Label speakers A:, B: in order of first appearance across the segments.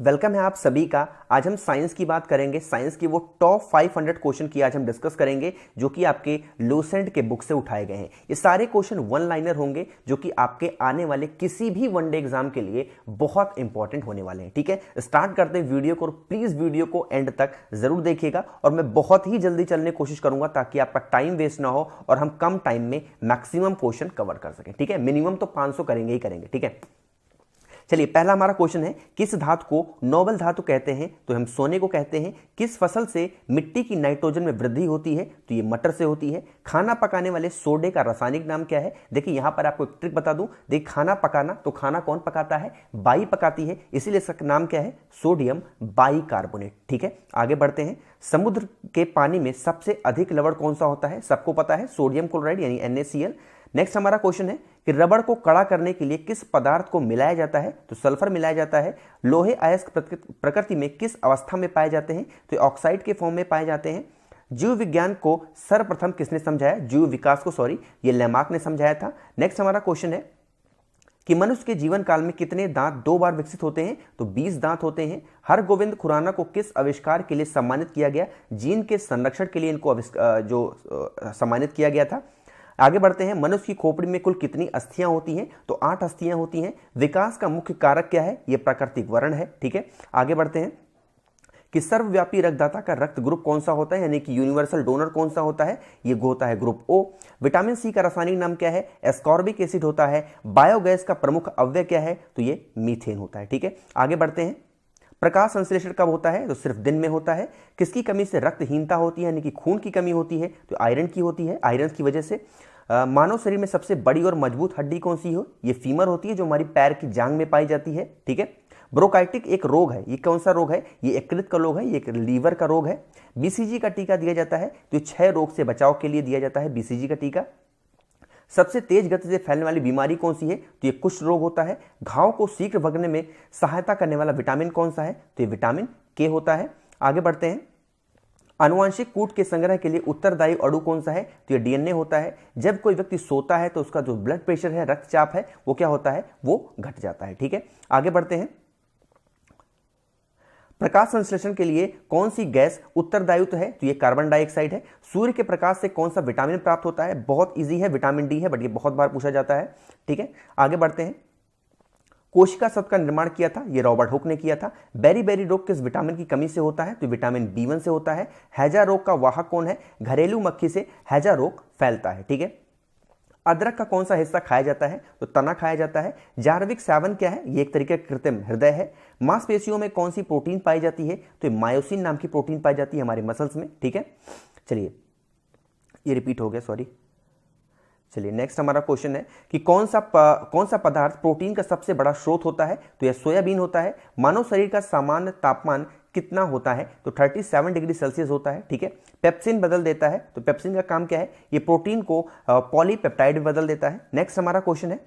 A: Welcome है आप सभी का। आज हम साइंस की बात करेंगे। साइंस की वो टॉप 500 क्वेश्चन की आज हम डिस्कस करेंगे जो कि आपके लूसेंट के बुक से उठाए गए हैं। ये सारे क्वेश्चन वन लाइनर होंगे जो कि आपके आने वाले किसी भी वनडे एग्जाम के लिए बहुत इंपॉर्टेंट होने वाले हैं। ठीक है, स्टार्ट करते हैं वीडियो को। प्लीज वीडियो को एंड तक जरूर देखिएगा और मैं बहुत ही जल्दी चलने की कोशिश करूंगा ताकि आपका टाइम वेस्ट ना हो और हम कम टाइम में मैक्सिमम क्वेश्चन कवर कर सकें। ठीक है, मिनिमम तो 500 करेंगे ही करेंगे। ठीक है, चलिए पहला हमारा क्वेश्चन है, किस धातु को नोबल धातु कहते हैं? तो हम सोने को कहते हैं। किस फसल से मिट्टी की नाइट्रोजन में वृद्धि होती है? तो ये मटर से होती है। खाना पकाने वाले सोडे का रासायनिक नाम क्या है? देखिए यहां पर आपको एक ट्रिक बता दूं। देखिए खाना पकाना, तो खाना कौन पकाता है? बाई पकाती है, इसीलिए इसका नाम क्या है? Sodium bicarbonate. ठीक है, आगे बढ़ते हैं। समुद्र के पानी में सबसे अधिक लवण कौन सा होता है? सबको पता है, सोडियम क्लोराइड यानी NaCl। नेक्स्ट हमारा क्वेश्चन है कि रबड़ को कड़ा करने के लिए किस पदार्थ को मिलाया जाता है? तो सल्फर मिलाया जाता है। लोहे अयस्क प्रकृति में किस अवस्था में पाए जाते हैं? तो ऑक्साइड के फॉर्म में पाए जाते हैं। जीव विज्ञान को सर्वप्रथम किसने समझाया? जीव विकास को ये लेमार्क ने समझाया था। नेक्स्ट हमारा क्वेश्चन है कि मनुष्य के जीवन काल में कितने दांत 2 बार विकसित होते हैं? तो 20 दांत होते हैं। हरगोविंद खुराना को किस आविष्कार के लिए सम्मानित किया गया? जीन के संरक्षण के लिए इनको सम्मानित किया गया था। आगे बढ़ते हैं। मनुष्य की खोपड़ी में कुल कितनी अस्थियां होती हैं? तो 8 अस्थियां होती हैं। विकास का मुख्य कारक क्या है? यह प्राकृतिक वर्ण है। ठीक है, आगे बढ़ते हैं कि सर्वव्यापी रक्तदाता का रक्त ग्रुप कौन सा होता है, यानी कि यूनिवर्सल डोनर कौन सा होता है? ये होता है ग्रुप O। विटामिन सी का रासायनिक नाम क्या है? एस्कॉर्बिक एसिड होता है। बायोगैस का प्रमुख अवयव क्या है? तो ये मीथेन होता है। ठीक है, आगे बढ़ते हैं। प्रकाश संश्लेषण कब होता है? तो सिर्फ दिन में होता है। किसकी कमी से रक्तहीनता होती है, यानी कि खून की कमी होती है? तो आयरन की होती है। आयरन की वजह से मानव शरीर में सबसे बड़ी और मजबूत हड्डी कौन सी हो? ये फीमर होती है जो हमारी पैर की जांग में पाई जाती है। ठीक है, ब्रोंकाइटिस एक रोग है। ये कौन सा रोग है? ये यकृत का रोग है, ये लीवर का रोग है। BCG का टीका दिया जाता है तो 6 रोग से बचाव के लिए दिया जाता है BCG का टीका। सबसे तेज गति से फैलने वाली बीमारी कौन सी है? तो ये कुष्ठ रोग होता है। घाव को शीघ्र भगने में सहायता करने वाला विटामिन कौन सा है? तो ये विटामिन K होता है। आगे बढ़ते हैं। आनुवांशिक कूट के संग्रह के लिए उत्तरदायी अणु कौन सा है? तो ये DNA होता है। जब कोई व्यक्ति सोता है तो उसका जो ब्लड प्रेशर है, रक्तचाप है, वो क्या होता है? वो घट जाता है। ठीक है, आगे बढ़ते हैं। प्रकाश संश्लेषण के लिए कौन सी गैस उत्तरदायित्व है? तो ये कार्बन डाइऑक्साइड है। सूर्य के प्रकाश से कौन सा विटामिन प्राप्त होता है? बहुत इजी है, विटामिन D है, बट ये बहुत बार पूछा जाता है। ठीक है, आगे बढ़ते हैं। कोशिका शब्द का निर्माण किया था, ये रॉबर्ट हुक ने किया था। बेरी रोग किस विटामिन की कमी से होता है? तो विटामिन B1 से होता है। हैजा रोग का वाहक कौन है? घरेलू मक्खी से हैजा रोग फैलता है। ठीक है, अदरक का कौन सा हिस्सा खाया जाता है? तो तना खाया जाता है। जार्विक 7 क्या है? ये एक तरीके का कृत्रिम हृदय है। मांसपेशियों में कौन सी प्रोटीन पाई जाती है? तो मायोसिन नाम की प्रोटीन पाई जाती है हमारे मसल्स में। ठीक है, चलिए ये रिपीट हो गया, चलिए नेक्स्ट हमारा क्वेश्चन है कि कौन सा पदार्थ प्रोटीन का सबसे बड़ा स्रोत होता है? तो यह सोयाबीन होता है। मानव शरीर का सामान्य तापमान कितना होता है? तो 37 डिग्री सेल्सियस होता है। ठीक है, पेप्सिन बदल देता है। तो पेप्सिन का काम क्या है? ये प्रोटीन को पॉलीपेप्टाइड में बदल देता है। नेक्स्ट हमारा क्वेश्चन है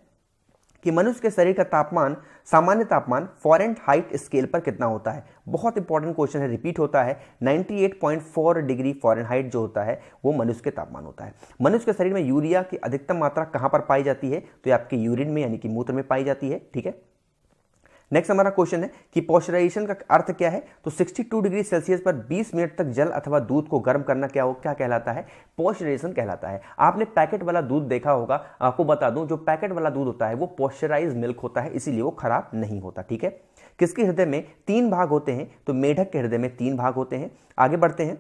A: कि मनुष्य के शरीर का तापमान, सामान्य तापमान फ़ारेनहाइट स्केल पर कितना होता है? बहुत इंपॉर्टेंट क्वेश्चन है, रिपीट होता है। 98.4 डिग्री फ़ारेनहाइट जो होता है वो मनुष्य के तापमान होता है। मनुष्य के शरीर में यूरिया की अधिकतम मात्रा कहां पर पाई जाती है? तो ये आपके यूरिन में यानी कि मूत्र में पाई जाती है। ठीक है, नेक्स्ट हमारा क्वेश्चन है कि पॉस्चराइजेशन का अर्थ क्या है? तो 62 डिग्री सेल्सियस पर 20 मिनट तक जल अथवा दूध को गर्म करना क्या कहलाता है? पॉस्चराइजेशन कहलाता है। आपने पैकेट वाला दूध देखा होगा, आपको बता दूं जो पैकेट वाला दूध होता है वो पॉस्चराइज्ड मिल्क होता है, इसीलिए वो खराब नहीं होता। ठीक है, किसके हृदय में 3 भाग होते हैं? तो मेढक के हृदय में 3 भाग होते हैं। आगे बढ़ते हैं।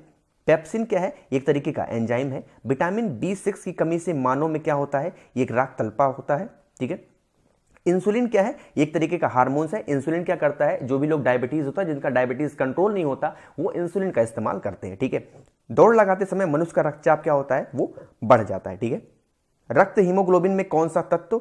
A: पेप्सिन क्या है? एक तरीके का एंजाइम है। विटामिन B6 की कमी से मानव में क्या होता है? एक राख तल्पा होता है। ठीक है, इंसुलिन क्या है? एक तरीके का हार्मोन्स है। इंसुलिन क्या करता है? जो भी लोग डायबिटीज होता है, जिनका डायबिटीज कंट्रोल नहीं होता, वो इंसुलिन का इस्तेमाल करते हैं। ठीक है, दौड़ लगाते समय मनुष्य का रक्तचाप क्या होता है? वो बढ़ जाता है। ठीक है, रक्त हीमोग्लोबिन में कौन सा तत्व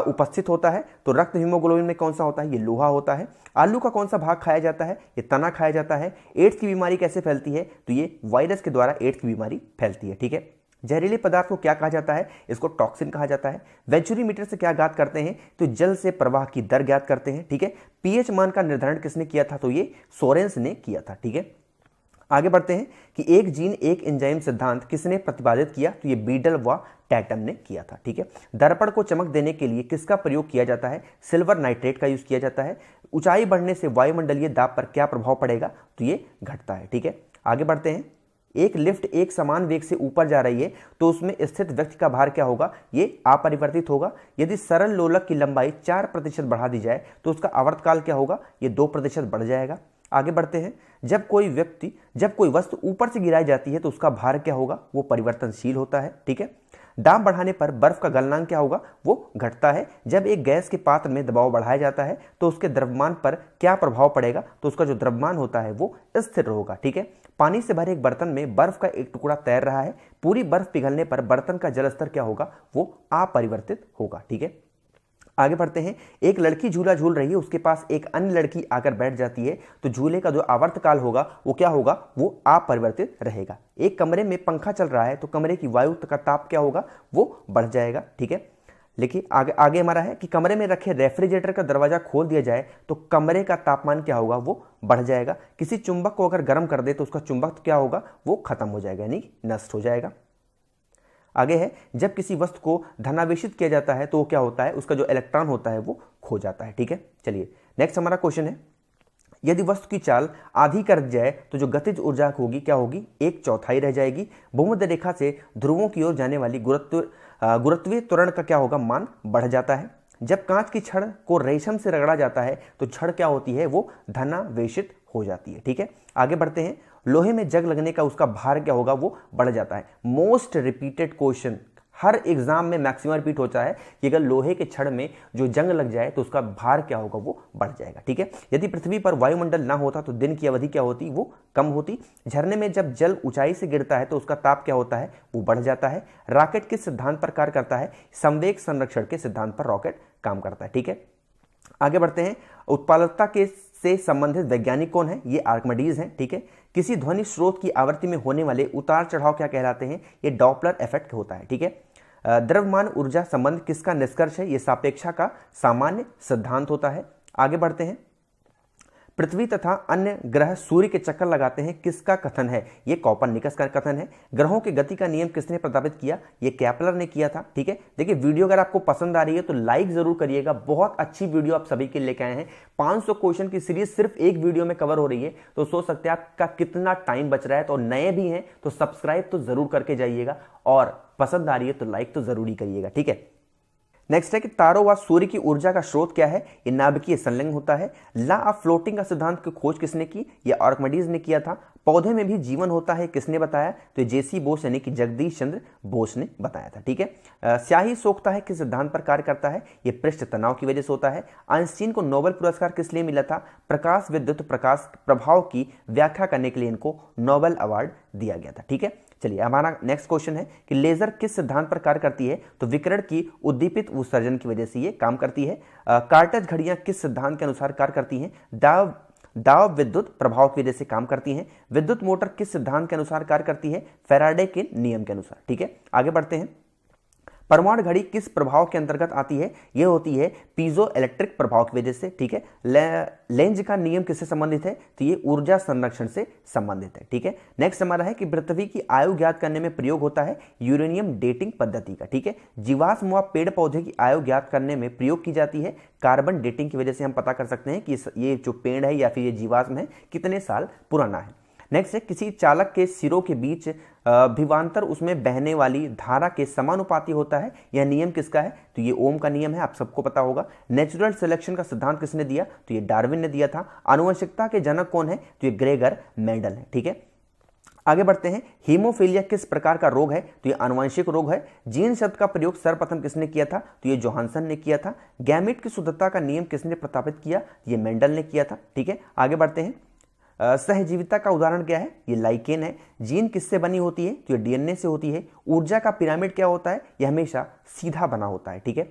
A: उपस्थित होता है? तो रक्त हीमोग्लोबिन में कौन सा होता है? ये लोहा होता है। आलू का कौन सा भाग खाया जाता है? ये तना खाया जाता है। एड्स की बीमारी कैसे फैलती है? तो ये वायरस के द्वारा एड्स की बीमारी फैलती है। ठीक है, जहरीले पदार्थ को क्या कहा जाता है? इसको टॉक्सिन कहा जाता है। वेंचुरीमीटर से क्या ज्ञात करते हैं? तो जल से प्रवाह की दर ज्ञात करते हैं। ठीक है, पीएच मान का निर्धारण किसने किया था? तो ये सोरेंस ने किया था। ठीक है, आगे बढ़ते हैं कि एक जीन एक एंजाइम सिद्धांत किसने प्रतिपादित किया? तो ये बीडल व टैटम ने किया था। ठीक है, दर्पण को चमक देने के लिए किसका प्रयोग किया जाता है? सिल्वर नाइट्रेट का यूज किया जाता है। ऊंचाई बढ़ने से वायुमंडलीय दाब पर क्या प्रभाव पड़ेगा, तो ये घटता है। ठीक है, आगे बढ़ते हैं। एक लिफ्ट एक समान वेग से ऊपर जा रही है तो उसमें स्थित व्यक्ति का भार क्या होगा, ये अपरिवर्तित होगा। यदि सरल लोलक की लंबाई 4% बढ़ा दी जाए तो उसका आवर्तकाल क्या होगा, ये 2% बढ़ जाएगा। आगे बढ़ते हैं। जब कोई वस्तु ऊपर से गिराई जाती है तो उसका भार क्या होगा, वो परिवर्तनशील होता है। ठीक है, दाब बढ़ाने पर बर्फ का गलनांक क्या होगा, वो घटता है। जब एक गैस के पात्र में दबाव बढ़ाया जाता है तो उसके द्रव्यमान पर क्या प्रभाव पड़ेगा, तो उसका जो द्रव्यमान होता है वो स्थिर होगा। ठीक है, पानी से भरे एक बर्तन में बर्फ का एक टुकड़ा तैर रहा है, पूरी बर्फ पिघलने पर बर्तन का जल स्तर क्या होगा, वो अपरिवर्तित होगा। ठीक है, आगे बढ़ते हैं। एक लड़की झूला झूल रही है, उसके पास एक अन्य लड़की आकर बैठ जाती है तो झूले का जो आवर्तकाल होगा वो क्या होगा, वो अपरिवर्तित रहेगा। एक कमरे में पंखा चल रहा है तो कमरे की वायु का ताप क्या होगा, वो बढ़ जाएगा। ठीक है, लेकिन आगे हमारा है कि कमरे में रखे रेफ्रिजरेटर का दरवाजा खोल दिया जाए तो कमरे का तापमान क्या होगा, वो बढ़ जाएगा। किसी चुंबक को अगर गर्म कर दे तो उसका चुंबक क्या होगा, वो खत्म हो जाएगा, यानी नष्ट हो जाएगा। आगे है, जब किसी वस्तु को धनावेशित किया जाता है तो वो क्या होता है, उसका जो इलेक्ट्रॉन होता है वो खो जाता है। ठीक है, चलिए नेक्स्ट हमारा क्वेश्चन है। यदि वस्तु की चाल आधी कर जाए तो जो गतिज ऊर्जा होगी क्या होगी, 1/4 रह जाएगी। भूमध्य रेखा से ध्रुवों की ओर जाने वाली गुरुत्वीय त्वरण का क्या होगा, मान बढ़ जाता है। जब कांच की छड़ को रेशम से रगड़ा जाता है तो छड़ क्या होती है, वो धनावेशित हो जाती है। ठीक है, आगे बढ़ते हैं। लोहे में जंग लगने का उसका भार क्या होगा, वो बढ़ जाता है। मोस्ट रिपीटेड क्वेश्चन, हर एग्जाम में मैक्सिमम रिपीट होता है कि अगर लोहे के छड़ में जो जंग लग जाए तो उसका भार क्या होगा, वो बढ़ जाएगा। ठीक है, यदि पृथ्वी पर वायुमंडल ना होता तो दिन की अवधि क्या होती, वो कम होती। झरने में जब जल ऊंचाई से गिरता है तो उसका ताप क्या होता है, वो बढ़ जाता है। रॉकेट किस सिद्धांत पर कार्य करता है, संवेग संरक्षण के सिद्धांत पर रॉकेट काम करता है। ठीक है, आगे बढ़ते हैं। उत्पादकता के से संबंधित वैज्ञानिक कौन है, ये आर्किमिडीज हैं। ठीक है, किसी ध्वनि स्रोत की आवृत्ति में होने वाले उतार चढ़ाव क्या कहलाते हैं, ये डॉपलर इफेक्ट होता है। ठीक है, द्रव्यमान ऊर्जा संबंध किसका निष्कर्ष है, ये सापेक्षा का सामान्य सिद्धांत होता है। आगे बढ़ते हैं। पृथ्वी तथा अन्य ग्रह सूर्य के चक्कर लगाते हैं, किसका कथन है, ये कॉपरनिकस का कथन है। ग्रहों की गति का नियम किसने प्रस्तावित किया, ये केपलर ने किया था। ठीक है, देखिए वीडियो अगर आपको पसंद आ रही है तो लाइक जरूर करिएगा, बहुत अच्छी वीडियो आप सभी के लेके आए हैं। 500 क्वेश्चन की सीरीज सिर्फ एक वीडियो में कवर हो रही है, तो सोच सकते हैं आपका कितना टाइम बच रहा है। तो नए भी हैं तो सब्सक्राइब तो जरूर करके जाइएगा और पसंद आ रही है तो लाइक तो जरूरी करिएगा। ठीक है, नेक्स्ट है कि तारों व सूर्य की ऊर्जा का स्रोत क्या है, ये नाभिकीय संलग्न होता है। लॉ ऑफ फ्लोटिंग का सिद्धांत की खोज किसने की, ये आर्किमिडीज ने किया था। पौधे में भी जीवन होता है, किसने बताया, तो जेसी बोस यानी कि जगदीश चंद्र बोस ने बताया था। ठीक है, स्याही सोखता है किस सिद्धांत पर कार्य करता है, ये पृष्ठ तनाव की वजह से होता है। आइंस्टीन को नोबेल पुरस्कार किस लिए मिला था, प्रकाश विद्युत प्रकाश प्रभाव की व्याख्या करने के लिए इनको नोबेल अवार्ड दिया गया था। ठीक है, चलिए हमारा नेक्स्ट क्वेश्चन है कि लेजर किस सिद्धांत पर कार्य करती है, तो विकिरण की उद्दीपित उत्सर्जन की वजह से ये काम करती है। कार्टेज घड़ियां किस सिद्धांत के अनुसार कार्य करती हैं, दाव विद्युत प्रभाव की वजह से काम करती हैं। विद्युत मोटर किस सिद्धांत के अनुसार कार्य करती है, फैराडे के नियम के अनुसार। ठीक है, आगे बढ़ते हैं। परमाणु घड़ी किस प्रभाव के अंतर्गत आती है, यह होती है पीजो इलेक्ट्रिक प्रभाव की वजह से। ठीक है, लेंज का नियम किससे संबंधित है, तो ये ऊर्जा संरक्षण से संबंधित है। ठीक है, नेक्स्ट हमारा है कि पृथ्वी की आयु ज्ञात करने में प्रयोग होता है यूरेनियम डेटिंग पद्धति का। ठीक है, जीवाश्म व पेड़ पौधे की आयु ज्ञात करने में प्रयोग की जाती है कार्बन डेटिंग की वजह से। हम पता कर सकते हैं कि ये जो पेड़ है या फिर ये जीवाश्म है कितने साल पुराना है। नेक्स्ट है किसी चालक के सिरों के बीच विभवांतर उसमें बहने वाली धारा के समानुपाती होता है, यह नियम किसका है, तो ये ओम का नियम है, आप सबको पता होगा। नेचुरल सिलेक्शन का सिद्धांत किसने दिया, तो ये डार्विन ने दिया था। आनुवंशिकता के जनक कौन है, तो ये ग्रेगर मेंडल है। ठीक है, आगे बढ़ते हैं। हीमोफीलिया किस प्रकार का रोग है, तो ये आनुवंशिक रोग है। जीन शब्द का प्रयोग सर्वप्रथम किसने किया था, तो ये जोहानसन ने किया था। गैमेट की शुद्धता का नियम किसने प्रस्तावित किया, ये मेंडल ने किया था। ठीक है, आगे बढ़ते हैं। सहजीविता का उदाहरण क्या है, ये लाइकेन है। जीन किससे बनी होती है, तो ये डीएनए से होती है। ऊर्जा का पिरामिड क्या होता है, यह हमेशा सीधा बना होता है। ठीक है,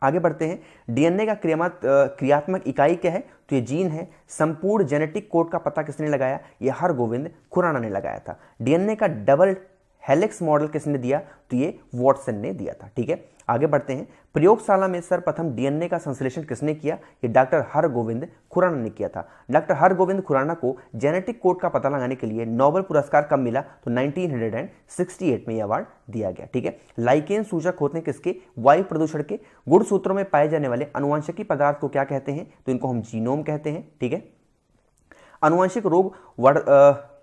A: आगे बढ़ते हैं। डीएनए का क्रियात्मक इकाई क्या है, तो ये जीन है। संपूर्ण जेनेटिक कोड का पता किसने लगाया, ये हरगोविंद खुराना ने लगाया था। डीएनए का डबल हेलिक्स मॉडल किसने दिया, तो ये वॉटसन ने दिया था। ठीक है, आगे बढ़ते हैं। प्रयोगशाला में सर्वप्रथम डीएनए का संश्लेषण किसने किया? ये डॉक्टर हरगोविंद खुराना ने किया था। डॉक्टर हरगोविंद खुराना को जेनेटिक कोड का पता लगाने के लिए नोबेल पुरस्कार कब मिला? तो 1968 में यह अवार्ड दिया गया। ठीक है। लाइकेन सूचक होते हैं किसके? वायु प्रदूषण के। गुणसूत्रों में पाए जाने वाले अनुवांशिकी पदार्थ को क्या कहते हैं? तो इनको हम जीनोम कहते हैं। ठीक है। अनुवांशिक रोग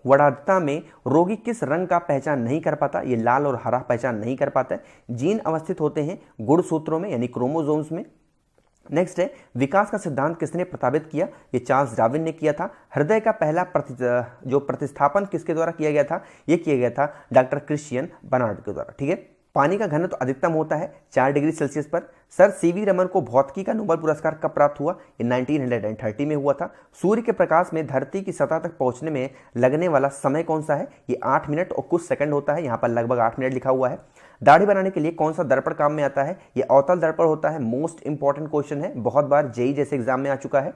A: वढ़ाता में रोगी किस रंग का पहचान नहीं कर पाता? ये लाल और हरा पहचान नहीं कर पाता है। जीन अवस्थित होते हैं गुणसूत्रों में यानी क्रोमोसोम्स में। नेक्स्ट है, विकास का सिद्धांत किसने प्रस्तावित किया? ये चार्ल्स डार्विन ने किया था। हृदय का पहला जो प्रतिस्थापन किसके द्वारा किया गया था? ये किया गया था डॉक्टर क्रिश्चियन बर्नार्ड के द्वारा। ठीक है। पानी का घनत्व अधिकतम होता है 4 डिग्री सेल्सियस पर। सर सीवी रमन को भौतिकी का नोबेल पुरस्कार कब प्राप्त हुआ? ये 1930 में हुआ था। सूर्य के प्रकाश में धरती की सतह तक पहुंचने में लगने वाला समय कौन सा है? ये 8 मिनट और कुछ सेकंड होता है। यहाँ पर लगभग 8 मिनट लिखा हुआ है। दाढ़ी बनाने के लिए कौन सा दर्पण काम में आता है? ये अवतल दर्पण होता है। मोस्ट इंपॉर्टेंट क्वेश्चन है, बहुत बार जेईई जैसे एग्जाम में आ चुका है।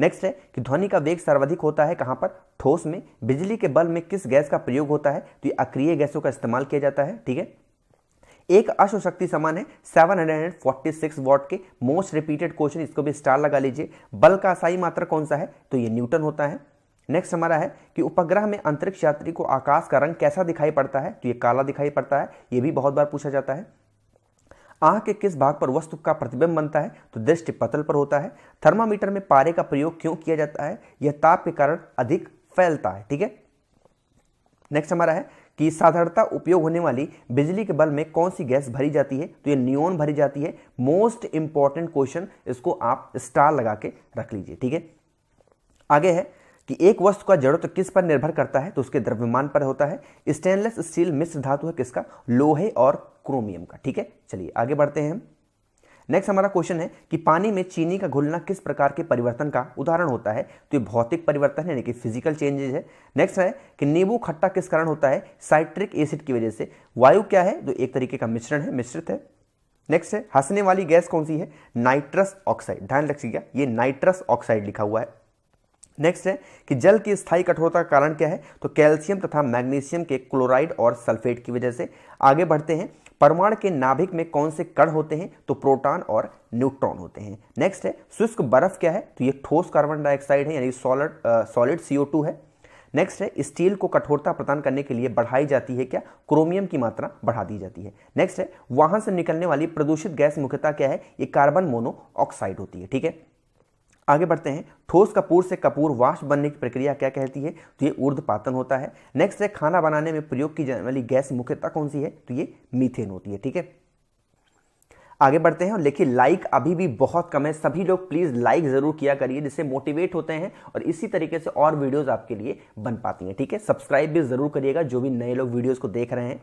A: नेक्स्ट है कि ध्वनि का वेग सर्वाधिक होता है कहां पर? ठोस में। बिजली के बल्ब में किस गैस का प्रयोग होता है? तो ये अक्रिय गैसों का इस्तेमाल किया जाता है। ठीक है। एक अश्व शक्ति समान है 746 वॉट के। मोस्ट रिपीटेड क्वेश्चन, इसको भी स्टार लगा लीजिए। बल का असाई मात्रक कौन सा है? तो ये न्यूटन होता है। नेक्स्ट हमारा है कि उपग्रह में अंतरिक्ष यात्री को आकाश का रंग कैसा दिखाई पड़ता है? तो ये काला दिखाई पड़ता है। ये भी बहुत बार पूछा जाता है। आंख के किस भाग पर वस्तु का प्रतिबिंब बनता है? तो दृष्टि पटल पर होता है। थर्मामीटर में पारे का प्रयोग क्यों किया जाता है? यह ताप के कारण अधिक फैलता है। ठीक है। नेक्स्ट हमारा है कि साधारणतः उपयोग होने वाली बिजली के बल्ब में कौन सी गैस भरी जाती है? तो ये नियोन भरी जाती है। मोस्ट इंपॉर्टेंट क्वेश्चन, इसको आप स्टार लगा के रख लीजिए। ठीक है। आगे है कि एक वस्तु का जड़त्व किस पर निर्भर करता है? तो उसके द्रव्यमान पर होता है। स्टेनलेस स्टील मिश्र धातु है किसका? लोहे और क्रोमियम का। ठीक है। चलिए आगे बढ़ते हैं हम। नेक्स्ट हमारा क्वेश्चन है कि पानी में चीनी का घुलना किस प्रकार के परिवर्तन का उदाहरण होता है? तो ये भौतिक परिवर्तन है यानी कि फिजिकल चेंजेज है। नेक्स्ट है कि नींबू खट्टा किस कारण होता है? साइट्रिक एसिड की वजह से। वायु क्या है? तो एक तरीके का मिश्रण है, मिश्रित है। नेक्स्ट है हंसने वाली गैस कौन सी है? Nitrous oxide. ध्यान रखिएगा, ये नाइट्रस ऑक्साइड लिखा हुआ है। नेक्स्ट है कि जल की स्थायी कठोरता का कारण क्या है? तो कैल्शियम तथा मैग्नीशियम के क्लोराइड और सल्फेट की वजह से। आगे बढ़ते हैं, परमाणु के नाभिक में कौन से कण होते हैं? तो प्रोटॉन और न्यूट्रॉन होते हैं। नेक्स्ट है शुष्क बर्फ क्या है? तो ये ठोस कार्बन डाइऑक्साइड है यानी सॉलिड CO2 है। नेक्स्ट है स्टील को कठोरता प्रदान करने के लिए बढ़ाई जाती है क्या? क्रोमियम की मात्रा बढ़ा दी जाती है। नेक्स्ट है वहां से निकलने वाली प्रदूषित गैस मुख्यतः क्या है? ये कार्बन मोनोऑक्साइड होती है। ठीक है। आगे बढ़ते हैं, ठोस कपूर से कपूर वाष्प बनने की प्रक्रिया क्या कहती है? तो ये ऊर्ध्वपातन होता है। नेक्स्ट है खाना बनाने में प्रयोग की जाने वाली गैस मुख्यतः कौन सी है? तो ये मीथेन होती है। ठीक है। आगे बढ़ते हैं और देखिए लाइक अभी भी बहुत कम है। सभी लोग प्लीज लाइक जरूर किया करिए, जिससे मोटिवेट होते हैं और इसी तरीके से और वीडियोस आपके लिए बन पाती हैं। ठीक है। सब्सक्राइब भी जरूर करिएगा जो भी नए लोग वीडियोस को देख रहे हैं।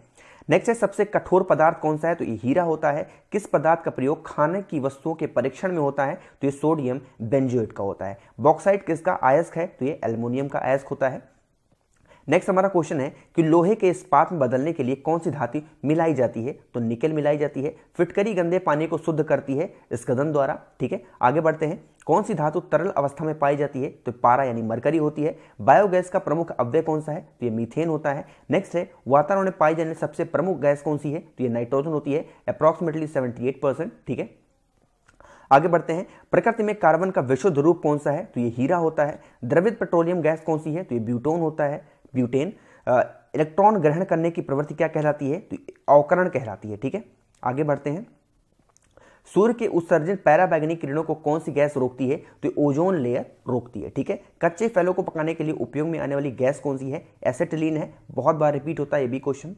A: नेक्स्ट है सबसे कठोर पदार्थ कौन सा है? तो ये हीरा होता है। किस पदार्थ का प्रयोग खाने की वस्तुओं के परीक्षण में होता है? तो ये सोडियम बेंजोएट का होता है। बॉक्साइट किसका अयस्क है? तो ये एल्युमिनियम का अयस्क होता है। नेक्स्ट हमारा क्वेश्चन है कि लोहे के इस्पात में बदलने के लिए कौन सी धातु मिलाई जाती है? तो निकेल मिलाई जाती है। फिटकरी गंदे पानी को शुद्ध करती है स्कंदन द्वारा। ठीक है। आगे बढ़ते हैं, कौन सी धातु तरल अवस्था में पाई जाती है? तो पारा यानी मरकरी होती है। बायोगैस का प्रमुख अव्यय कौन सा है? तो ये मीथेन होता है। नेक्स्ट है वातावरण में पाई जाने सबसे प्रमुख गैस कौन सी है? तो ये नाइट्रोजन होती है, अप्रॉक्सीमेटली 78%। ठीक है। आगे बढ़ते हैं, प्रकृति में कार्बन का विशुद्ध रूप कौन सा है? तो ये हीरा होता है। द्रवित पेट्रोलियम गैस कौन सी है? तो ये ब्यूटोन होता है, ब्यूटेन। इलेक्ट्रॉन ग्रहण करने की प्रवृत्ति क्या कहलाती है? तो अवकरण कहलाती है। ठीक है। आगे बढ़ते हैं, सूर्य के उत्सर्जन पैराबैंगनी किरणों को कौन सी गैस रोकती है? तो ओजोन लेयर रोकती है। ठीक है। कच्चे फलों को पकाने के लिए उपयोग में आने वाली गैस कौन सी है? एसिटिलीन है। बहुत बार रिपीट होता है ये भी क्वेश्चन।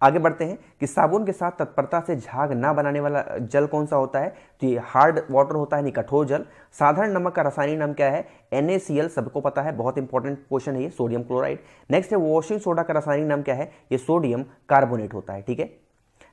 A: आगे बढ़ते हैं कि साबुन के साथ तत्परता से झाग ना बनाने वाला जल कौन सा होता है? तो ये हार्ड वाटर होता है, नहीं कठोर जल। साधारण नमक का रासायनिक नाम क्या है? NaCl, सबको पता है, बहुत इंपॉर्टेंट क्वेश्चन है ये, सोडियम क्लोराइड। नेक्स्ट है वॉशिंग सोडा का रासायनिक नाम क्या है? ये सोडियम कार्बोनेट होता है। ठीक है।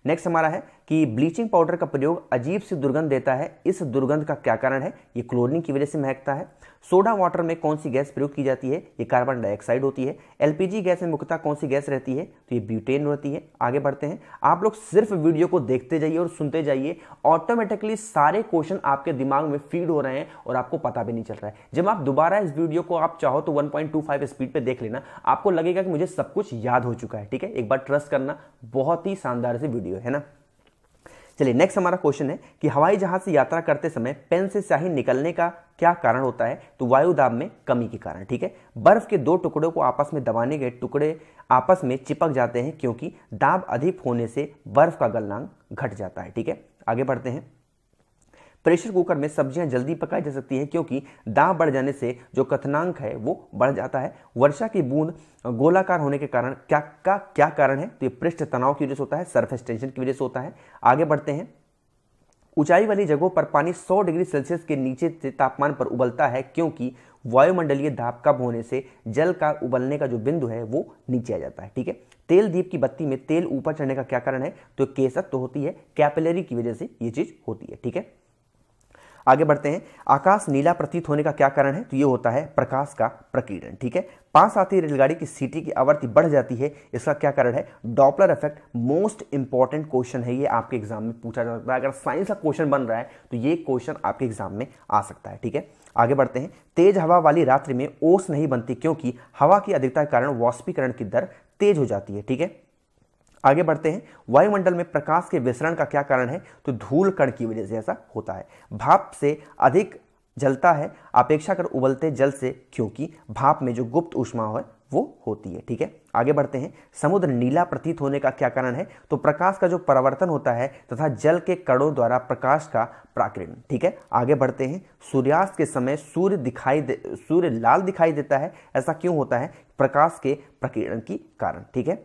A: नेक्स्ट हमारा है कि ब्लीचिंग पाउडर का प्रयोग अजीब सी दुर्गंध देता है, इस दुर्गंध का क्या कारण है? ये क्लोरीन की वजह से महकता है। सोडा वाटर में कौन सी गैस प्रयोग की जाती है? ये कार्बन डाइऑक्साइड होती है। LPG गैस में मुख्यतः कौन सी गैस रहती है? तो ये ब्यूटेन रहती है। आगे बढ़ते हैं, आप लोग सिर्फ वीडियो को देखते जाइए और सुनते जाइए, ऑटोमेटिकली सारे क्वेश्चन आपके दिमाग में फीड हो रहे हैं और आपको पता भी नहीं चल रहा है। जब आप दोबारा इस वीडियो को आप चाहो तो 1.25 स्पीड पे देख लेना, आपको लगेगा कि मुझे सब कुछ याद हो चुका है। ठीक है। एक बार ट्रस्ट करना, बहुत ही शानदार सी वीडियो है ना। चलिए नेक्स्ट हमारा क्वेश्चन है कि हवाई जहाज से यात्रा करते समय पेन से स्याही निकलने का क्या कारण होता है? तो वायु दाब में कमी के कारण। ठीक है, बर्फ के दो टुकड़ों को आपस में दबाने के टुकड़े आपस में चिपक जाते हैं क्योंकि दाब अधिक होने से बर्फ का गलनांक घट जाता है। ठीक है, आगे बढ़ते हैं। प्रेशर कुकर में सब्जियां जल्दी पकाई जा सकती हैं क्योंकि दाब बढ़ जाने से जो क्वथनांक है वो बढ़ जाता है। वर्षा की बूंद गोलाकार होने के कारण क्या कारण है? तो ये पृष्ठ तनाव की वजह से होता है, सरफेस टेंशन की वजह से होता है। आगे बढ़ते हैं। ऊंचाई वाली जगहों पर पानी 100 डिग्री सेल्सियस के नीचे से तापमान पर उबलता है क्योंकि वायुमंडलीय दाब कम होने से जल का उबलने का जो बिंदु है वो नीचे आ जाता है। ठीक है, तेल दीप की बत्ती में तेल ऊपर चढ़ने का क्या कारण है? तो केसक तो होती है, कैपिलरी की वजह से ये चीज होती है। ठीक है, आगे बढ़ते हैं। आकाश नीला प्रतीत होने का क्या कारण है? तो ये होता है प्रकाश का प्रकीर्णन। ठीक है, पास आती रेलगाड़ी की सीटी की आवृत्ति बढ़ जाती है, इसका क्या कारण है? Doppler effect. Most important question है ये, आपके एग्जाम में पूछा जा सकता है। अगर साइंस का क्वेश्चन बन रहा है तो ये क्वेश्चन आपके एग्जाम में आ सकता है। ठीक है, आगे बढ़ते हैं। तेज हवा वाली रात्रि में ओस नहीं बनती क्योंकि हवा की अधिकता के कारण वाष्पीकरण की दर तेज हो जाती है। ठीक है, आगे बढ़ते हैं। वायुमंडल में प्रकाश के विसरण का क्या कारण है? तो धूल कण की वजह से ऐसा होता है। भाप से अधिक जलता है अपेक्षाकृत उबलते जल से क्योंकि भाप में जो गुप्त ऊष्मा है वो होती है। ठीक है, आगे बढ़ते हैं। समुद्र नीला प्रतीत होने का क्या कारण है? तो प्रकाश का जो परावर्तन होता है तथा जल के कणों द्वारा प्रकाश का प्राकिरण। ठीक है, आगे बढ़ते हैं। सूर्यास्त के समय सूर्य लाल दिखाई देता है, ऐसा क्यों होता है? प्रकाश के प्रकीर्णन के कारण। ठीक है,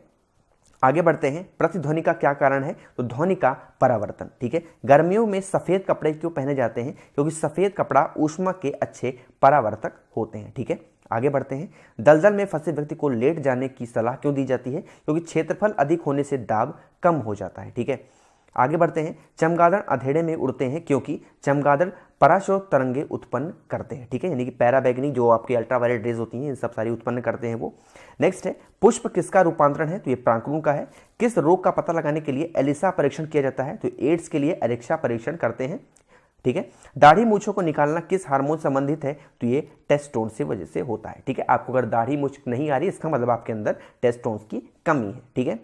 A: आगे बढ़ते हैं। प्रतिध्वनि का क्या कारण है? तो ध्वनि का परावर्तन। ठीक है, गर्मियों में सफेद कपड़े क्यों पहने जाते हैं? क्योंकि सफेद कपड़ा ऊष्मा के अच्छे परावर्तक होते हैं। ठीक है, आगे बढ़ते हैं। दलदल में फंसे व्यक्ति को लेट जाने की सलाह क्यों दी जाती है? क्योंकि क्षेत्रफल अधिक होने से दाब कम हो जाता है। ठीक है, आगे बढ़ते हैं। चमगादड़ अंधेरे में उड़ते हैं क्योंकि चमगादड़ पराशोत तरंगे उत्पन्न करते हैं। ठीक है, यानी कि पैराबैगनी जो आपकी अल्ट्रावायलेट रेज होती हैं इन सब सारी उत्पन्न करते हैं वो। नेक्स्ट है। पुष्प किसका रूपांतरण है? तो ये प्रांकुरों का है। किस रोग का पता लगाने के लिए एलिसा परीक्षण किया जाता है? तो एड्स के लिए एलेक्सा परीक्षण करते हैं। ठीक है, दाढ़ी मूछों को निकालना किस हार्मोन संबंधित है? तो ये टेस्टोन से वजह से होता है। ठीक है, आपको अगर दाढ़ी मूछ नहीं आ रही इसका मतलब आपके अंदर टेस्टोन की कमी है। ठीक है,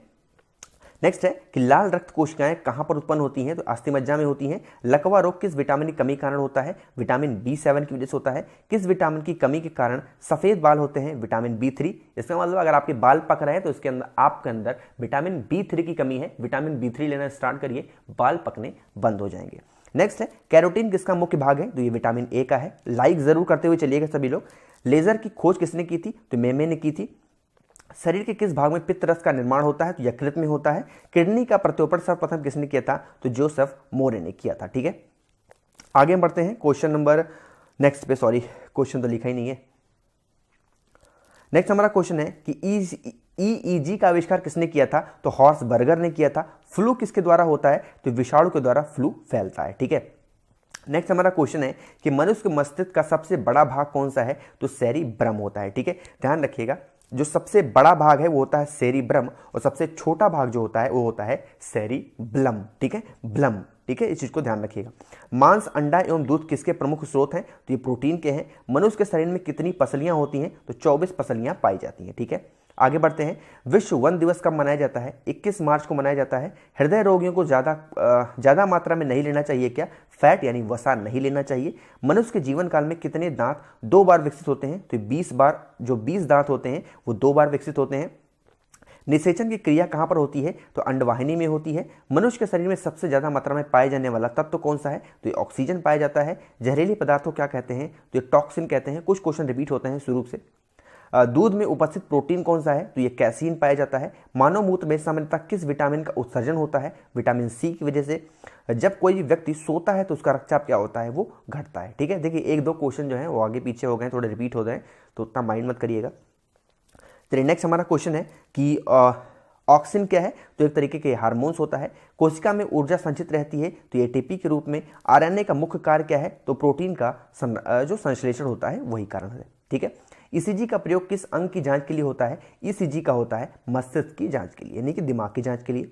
A: नेक्स्ट है कि लाल रक्त कोशिकाएं कहां पर उत्पन्न होती हैं? तो अस्थिमज्जा में होती हैं। लकवा रोग किस विटामिन की कमी के कारण होता है? विटामिन B7 की वजह से होता है। किस विटामिन की कमी के कारण सफेद बाल होते हैं? Vitamin B3। इसका मतलब अगर आपके बाल पक रहे हैं तो इसके अंदर आपके अंदर विटामिन B3 की कमी है। विटामिन B3 लेना स्टार्ट करिए, बाल पकने बंद हो जाएंगे। नेक्स्ट है। कैरोटीन किसका मुख्य भाग है? तो ये विटामिन A का है। लाइक जरूर करते हुए चलिएगा सभी लोग। लेजर की खोज किसने की थी? तो मेमे ने की थी। शरीर के किस भाग में पित्त रस का निर्माण होता है? तो यकृत में होता है। किडनी का प्रत्योपण सर्वप्रथम किसने किया था? तो जोसेफ मोरे ने किया था। ठीक है, आगे हम बढ़ते हैं क्वेश्चन नंबर नेक्स्ट पे। सॉरी, क्वेश्चन तो लिखा ही नहीं है। नेक्स्ट हमारा क्वेश्चन है कि EEG का आविष्कार किसने किया था? तो हॉर्स बर्गर ने किया था। फ्लू किसके द्वारा होता है? तो विषाणु के द्वारा फ्लू फैलता है। ठीक है, नेक्स्ट हमारा क्वेश्चन है कि मनुष्य के मस्तिष्क का सबसे बड़ा भाग कौन सा है? तो सेरिब्रम होता है। ठीक है, ध्यान रखिएगा, जो सबसे बड़ा भाग है वो होता है सेरिब्रम और सबसे छोटा भाग जो होता है वो होता है सेरिब्लम। ठीक है, ब्लम। ठीक है, इस चीज को ध्यान रखिएगा। मांस, अंडा एवं दूध किसके प्रमुख स्रोत हैं? तो ये प्रोटीन के हैं। मनुष्य के शरीर में कितनी पसलियां होती हैं? तो 24 पसलियां पाई जाती हैं। ठीक है, आगे बढ़ते हैं। विश्व वन दिवस कब मनाया जाता है? 21 मार्च को मनाया जाता है। हृदय रोगियों को ज्यादा मात्रा में नहीं लेना चाहिए क्या? फैट यानी वसा नहीं लेना चाहिए। मनुष्य के जीवन काल में कितने दांत 2 बार विकसित होते हैं? तो 20 बार। जो 20 दांत होते हैं वो 2 बार विकसित होते हैं। निषेचन की क्रिया कहां पर होती है? तो अंडवाहिनी में होती है। मनुष्य के शरीर में सबसे ज्यादा मात्रा में पाए जाने वाला तत्व कौन सा है? तो ये ऑक्सीजन पाया जाता है। जहरीले पदार्थों क्या कहते हैं? तो ये टॉक्सिन कहते हैं। कुछ क्वेश्चन रिपीट होते हैं शुरू से। दूध में उपस्थित प्रोटीन कौन सा है? तो ये कैसीन पाया जाता है। मानव मूत्र में सामान्यतः किस विटामिन का उत्सर्जन होता है? विटामिन C की वजह से। जब कोई व्यक्ति सोता है तो उसका रक्तचाप क्या होता है? वो घटता है। ठीक है, देखिए 1-2 क्वेश्चन जो है वो आगे पीछे हो गए, थोड़े रिपीट हो गए, तो उतना माइंड मत करिएगा। चलिए नेक्स्ट हमारा क्वेश्चन है कि ऑक्सिन क्या है? तो एक तरीके के हार्मोन्स होता है। कोशिका में ऊर्जा संचित रहती है तो ये ATP के रूप में। RNA का मुख्य कार्य क्या है? तो प्रोटीन का जो संश्लेषण होता है वही कारण है। ठीक है, ECG का प्रयोग किस अंग की जांच के लिए होता है? ECG का होता है मस्तिष्क की जांच के लिए, यानी कि दिमाग की जांच के लिए।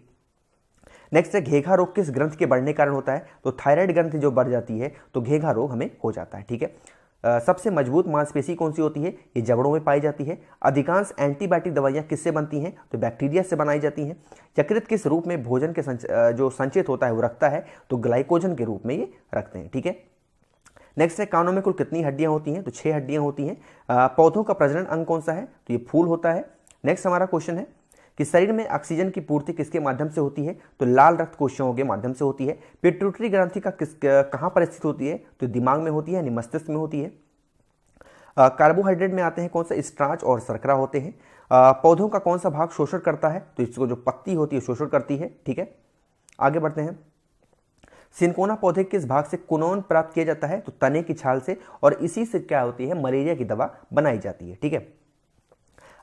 A: नेक्स्ट है, घेघा रोग किस ग्रंथ के बढ़ने कारण होता है? तो थायराइड ग्रंथि जो बढ़ जाती है तो घेघा रोग हमें हो जाता है। ठीक है, सबसे मजबूत मांसपेशी कौन सी होती है? ये जबड़ों में पाई जाती है। अधिकांश एंटीबायोटिक दवाइयाँ किससे बनती हैं? तो बैक्टीरिया से बनाई जाती हैं। यकृत किस रूप में भोजन के जो संचित होता है वो रखता है? तो ग्लाइकोजन के रूप में ये रखते हैं। ठीक है, नेक्स्ट है कानों में कुल कितनी हड्डियां होती हैं? तो 6 हड्डियां होती हैं। पौधों का प्रजनन अंग कौन सा है? तो ये फूल होता है। नेक्स्ट हमारा क्वेश्चन है कि शरीर में ऑक्सीजन की पूर्ति किसके माध्यम से होती है? तो लाल रक्त कोशिकाओं के माध्यम से होती है। पिट्यूटरी ग्रंथि का कहां पर स्थित होती है? तो दिमाग में होती है, यानी मस्तिष्क में होती है। कार्बोहाइड्रेट में आते हैं कौन सा? स्टार्च और शर्करा होते हैं। पौधों का कौन सा भाग शोषण करता है? तो इसको जो पत्ती होती है शोषण करती है। ठीक है, आगे बढ़ते हैं। सिनकोना पौधे किस भाग से क्विनोन प्राप्त किया जाता है? तो तने की छाल से, और इसी से क्या होती है? मलेरिया की दवा बनाई जाती है। ठीक है,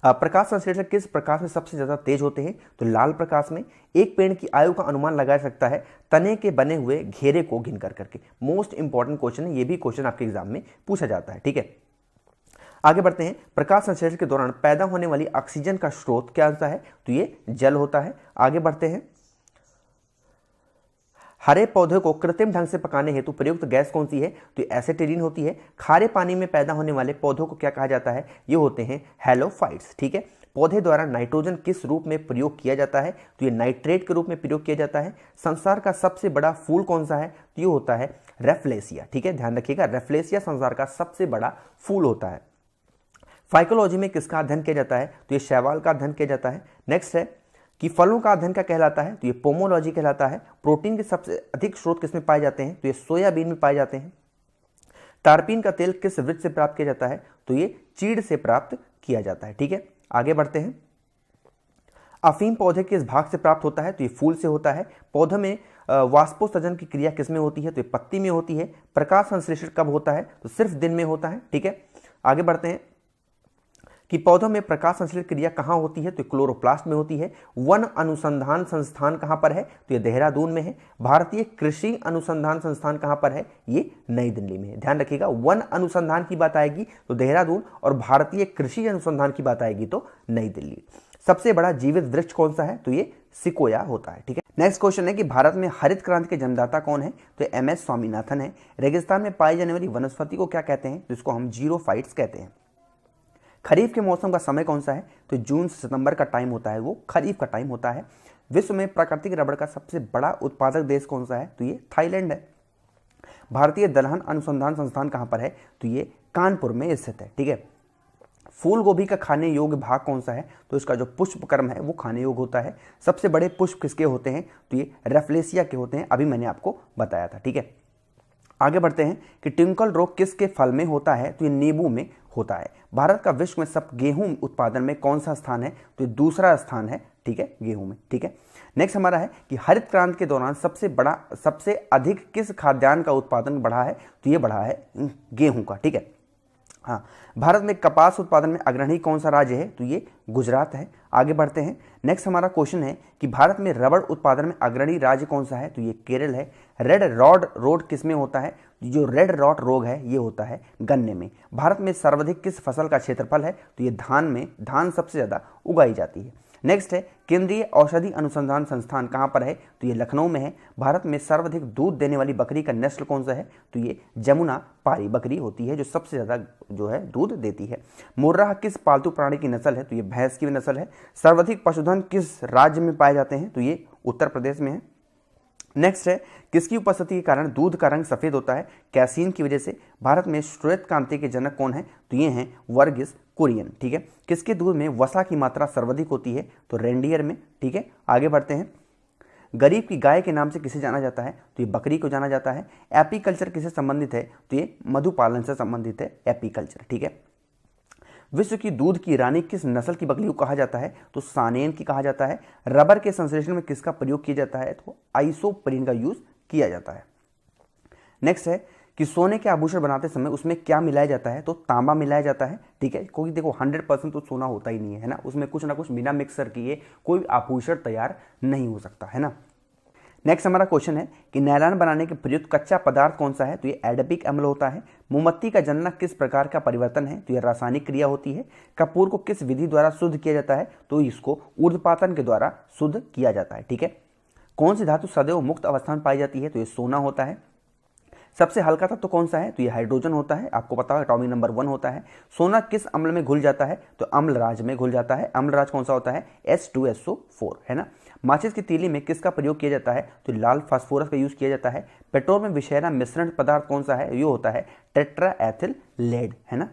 A: प्रकाश संश्लेषण किस प्रकाश में सबसे ज्यादा तेज होते हैं? तो लाल प्रकाश में। एक पेड़ की आयु का अनुमान लगाया सकता है तने के बने हुए घेरे को गिन कर करके। मोस्ट इंपॉर्टेंट क्वेश्चन है, ये भी क्वेश्चन आपके एग्जाम में पूछा जाता है। ठीक है, आगे बढ़ते हैं। प्रकाश संश्लेषण के दौरान पैदा होने वाली ऑक्सीजन का स्रोत क्या होता है? तो ये जल होता है। आगे बढ़ते हैं। हरे पौधे को कृत्रिम ढंग से पकाने हेतु प्रयुक्त गैस कौन सी है? तो एसिटिलीन होती है। खारे पानी में पैदा होने वाले पौधों को क्या कहा जाता है? ये होते हैं हैलोफाइट्स। ठीक है, पौधे द्वारा नाइट्रोजन किस रूप में प्रयोग किया जाता है? तो ये नाइट्रेट के रूप में प्रयोग किया जाता है। संसार का सबसे बड़ा फूल कौन सा है? तो ये होता है रेफ्लेसिया। ठीक है, ध्यान रखिएगा, रेफ्लेसिया संसार का सबसे बड़ा फूल होता है। फाइकोलॉजी में किसका अध्ययन किया जाता है? तो ये शैवाल का अध्ययन किया जाता है। नेक्स्ट है कि फलों का अध्ययन क्या कहलाता है? तो ये पोमोलॉजी कहलाता है। प्रोटीन के सबसे अधिक स्रोत किसमें पाए जाते हैं? तो ये सोयाबीन में पाए जाते हैं। तारपीन का तेल किस वृक्ष से प्राप्त किया जाता है? तो ये चीड़ से प्राप्त किया जाता है। ठीक है, आगे बढ़ते हैं। अफीम पौधे किस भाग से प्राप्त होता है? तो ये फूल से होता है। पौधे में वाष्पोत्सर्जन की क्रिया किसमें होती है? तो ये पत्ती में होती है। प्रकाश संश्लेषण कब होता है? तो सिर्फ दिन में होता है। ठीक है, आगे बढ़ते हैं कि पौधों में प्रकाश संश्लेषण क्रिया कहां होती है? तो क्लोरोप्लास्ट में होती है। वन अनुसंधान संस्थान कहां पर है? तो ये देहरादून में है। भारतीय कृषि अनुसंधान संस्थान कहां पर है? ये नई दिल्ली में है। ध्यान रखिएगा, वन अनुसंधान की बात आएगी तो देहरादून, और भारतीय कृषि अनुसंधान की बात आएगी तो नई दिल्ली। सबसे बड़ा जीवित वृक्ष कौन सा है? तो ये सिकोया होता है। ठीक है, नेक्स्ट क्वेश्चन है कि भारत में हरित क्रांति के जन्मदाता कौन है? तो MS स्वामीनाथन है। रेगिस्तान में पाई जाने वाली वनस्पति को क्या कहते हैं? तो इसको हम जीरोफाइट्स कहते हैं। खरीफ के मौसम का समय कौन सा है? तो जून से सितंबर का टाइम होता है, वो खरीफ का टाइम होता है। विश्व में प्राकृतिक रबड़ का सबसे बड़ा उत्पादक देश कौन सा है? तो ये थाईलैंड है। भारतीय दलहन अनुसंधान संस्थान कहां पर है? तो ये कानपुर में स्थित है। ठीक है, फूल गोभी का खाने योग्य भाग कौन सा है? तो इसका जो पुष्पक्रम है वो खाने योग्य होता है। सबसे बड़े पुष्प किसके होते हैं? तो ये रेफ्लेसिया के होते हैं, अभी मैंने आपको बताया था। ठीक है, आगे बढ़ते हैं कि ट्विंकल रोग किसके फल में होता है? तो ये नींबू में होता है। भारत का विश्व में सब गेहूं उत्पादन में कौन सा स्थान है? तो ये दूसरा स्थान है। ठीक है, गेहूं में। ठीक है, नेक्स्ट हमारा है कि हरित क्रांति के दौरान सबसे अधिक किस खाद्यान्न का उत्पादन बढ़ा है? तो ये बढ़ा है गेहूं का। ठीक है, हाँ, भारत में कपास उत्पादन में अग्रणी कौन सा राज्य है? तो ये गुजरात है। आगे बढ़ते हैं। नेक्स्ट हमारा क्वेश्चन है कि भारत में रबड़ उत्पादन में अग्रणी राज्य कौन सा है? तो ये केरल है। रेड रॉड रोग किस में होता है? जो रेड रॉट रोग है ये होता है गन्ने में। भारत में सर्वाधिक किस फसल का क्षेत्रफल है? तो ये धान सबसे ज्यादा उगाई जाती है। नेक्स्ट है केंद्रीय औषधि अनुसंधान संस्थान कहां पर है? तो ये लखनऊ में है। भारत में सर्वाधिक दूध देने वाली बकरी का नस्ल कौन सा है? तो ये जमुना पारी बकरी होती है, जो सबसे ज्यादा जो है दूध देती है। मुर्राह किस पालतू प्राणी की नस्ल है? तो ये भैंस की नस्ल है। सर्वाधिक पशुधन किस राज्य में पाए जाते हैं? तो ये उत्तर प्रदेश में है। नेक्स्ट है किसकी उपस्थिति के कारण दूध का रंग सफेद होता है? कैसीन की वजह से। भारत में श्वेत क्रांति के जनक कौन है? तो ये हैं वर्गीस कुरियन। ठीक है, किसके दूध में वसा की मात्रा सर्वाधिक होती है? तो रेंडियर में। ठीक है, आगे बढ़ते हैं। गरीब की गाय के नाम से किसे जाना जाता है? तो ये बकरी को जाना जाता है। एपीकल्चर किससे संबंधित है? तो ये मधुपालन से संबंधित है एपीकल्चर। ठीक है, विश्व की दूध की रानी किस नस्ल की बकरी को कहा जाता है? तो सानेन की कहा जाता है। रबर के संश्लेषण में किसका प्रयोग किया जाता है? तो आइसोप्रीन का यूज किया जाता है। नेक्स्ट है कि सोने के आभूषण बनाते समय उसमें क्या मिलाया जाता है? तो तांबा मिलाया जाता है। ठीक है, क्योंकि देखो 100% तो सोना होता ही नहीं है ना, उसमें कुछ ना कुछ बिना मिक्सर किए कोई आभूषण तैयार नहीं हो सकता है ना। नेक्स्ट हमारा क्वेश्चन है कि नैलान बनाने के प्रयुक्त कच्चा पदार्थ कौन सा है? तो ये एडपिक अम्ल होता है। मोमबत्ती का जलना किस प्रकार का परिवर्तन है? तो यह रासायनिक क्रिया होती है। कपूर को किस विधि द्वारा शुद्ध किया जाता है? तो इसको ऊर्ध्वपातन के द्वारा शुद्ध किया जाता है। ठीक है, कौन सी धातु सदैव मुक्त अवस्था में पाई जाती है? तो ये सोना होता है। सबसे हल्का तत्व तो कौन सा है, तो ये हाइड्रोजन होता है, आपको पता है एटॉमिक नंबर 1 होता है। सोना किस अम्ल में घुल जाता है, तो अम्लराज में घुल जाता है। अम्लराज कौन सा होता है, H2SO4 है ना। माचिस की तीली में किसका प्रयोग किया जाता है, तो लाल फास्फोरस का यूज किया जाता है। पेट्रोल में विषैला मिश्रण पदार्थ कौन सा है, ये होता है टेट्रा एथिल लेड है ना।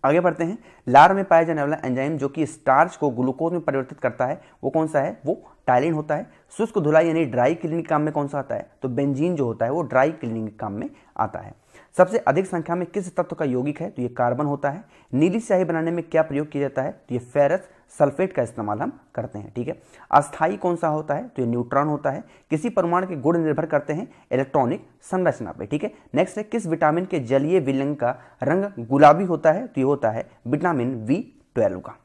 A: आगे बढ़ते हैं, लार में पाया जाने वाला एंजाइम जो कि स्टार्च को ग्लूकोज में परिवर्तित करता है वो कौन सा है, वो टाइलिन होता है। शुष्क धुलाई यानी ड्राई क्लीनिंग काम में कौन सा आता है, तो बेंजीन जो होता है वो ड्राई क्लीनिंग काम में आता है। सबसे अधिक संख्या में किस तत्व का यौगिक है, तो ये कार्बन होता है। नीली स्याही बनाने में क्या प्रयोग किया जाता है, तो ये फेरस सल्फेट का इस्तेमाल हम करते हैं, ठीक है। अस्थाई कौन सा होता है, तो ये न्यूट्रॉन होता है। किसी परमाणु के गुण निर्भर करते हैं इलेक्ट्रॉनिक संरचना पे, ठीक है। नेक्स्ट है, किस विटामिन के जलीय विलयन का रंग गुलाबी होता है, तो ये होता है विटामिन B12 का।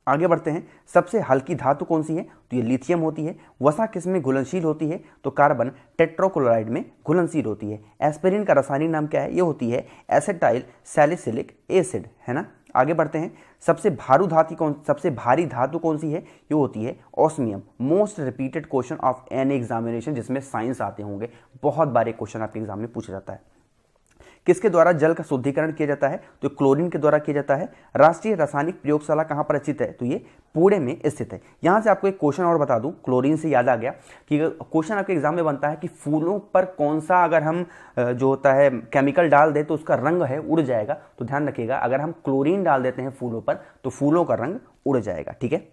A: आगे बढ़ते हैं, सबसे हल्की धातु कौन सी है, तो ये लिथियम होती है। वसा किस में घुलनशील होती है, तो कार्बन टेट्राक्लोराइड में घुलनशील होती है। एस्पिरिन का रासायनिक नाम क्या है, ये होती है एसिटाइल सैलिसिलिक एसिड है ना। आगे बढ़ते हैं, सबसे भारी धातु कौन सी है, ये होती है osmium. Most repeated question of any examination, जिसमें साइंस आते होंगे, बहुत बार कक्वेश्चन आपके एग्जाम में पूछा जाता है। किसके द्वारा जल का शुद्धिकरण किया जाता है, तो क्लोरीन के द्वारा किया जाता है। राष्ट्रीय रासायनिक प्रयोगशाला कहां पर स्थित है, तो ये पुणे में स्थित है। यहां से आपको एक क्वेश्चन और बता दूं, क्लोरीन से याद आ गया कि क्वेश्चन आपके एग्जाम में बनता है कि फूलों पर कौन सा अगर हम जो होता है केमिकल डाल दे तो उसका रंग है उड़ जाएगा। तो ध्यान रखिएगा, अगर हम क्लोरीन डाल देते हैं फूलों पर तो फूलों का रंग उड़ जाएगा, ठीक है।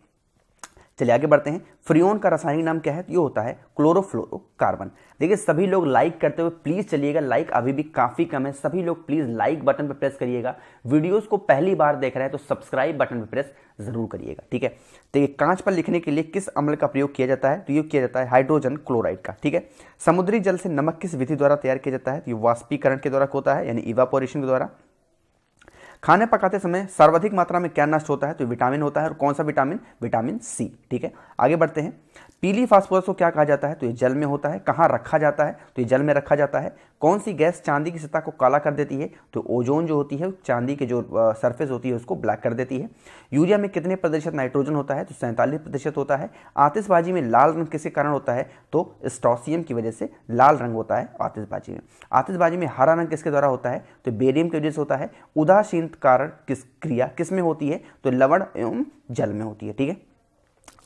A: चलिए आगे बढ़ते हैं, फ्रियोन का रासायनिक नाम क्या है, तो ये होता है क्लोरोफ्लोरोकार्बन। देखिए सभी लोग लाइक करते हुए प्लीज चलिएगा, लाइक अभी भी काफी कम है, सभी लोग प्लीज लाइक बटन पर प्रेस करिएगा। वीडियोस को पहली बार देख रहे हैं तो सब्सक्राइब बटन पर प्रेस जरूर करिएगा, ठीक है। तो ये कांच पर लिखने के लिए किस अम्ल का प्रयोग किया जाता है, तो ये किया जाता है हाइड्रोजन क्लोराइड का, ठीक है। समुद्री जल से नमक किस विधि द्वारा तैयार किया जाता है, तो ये वाष्पीकरण के द्वारा होता है, यानी इवापोरेशन के द्वारा। खाने पकाते समय सर्वाधिक मात्रा में क्या नष्ट होता है, तो विटामिन होता है। और कौन सा विटामिन, विटामिन C, ठीक है। आगे बढ़ते हैं, पीली फास्फोरस को क्या कहा जाता है, तो ये जल में होता है। कहाँ रखा जाता है, तो ये जल में रखा जाता है। कौन सी गैस चांदी की सतह को काला कर देती है, तो ओजोन जो होती है चांदी की जो सरफेस होती है उसको ब्लैक कर देती है। यूरिया में कितने प्रतिशत नाइट्रोजन होता है, तो 47% होता है। आतिशबाजी में लाल रंग किसके कारण होता है, तो स्ट्रोंसियम की वजह से लाल रंग होता है आतिशबाजी में। आतिशबाजी में हरा रंग किसके द्वारा होता है, तो बेरियम की वजह से होता है। उदासीन कारण किस क्रिया किस में होती है, तो लवण एवं जल में होती है, ठीक है।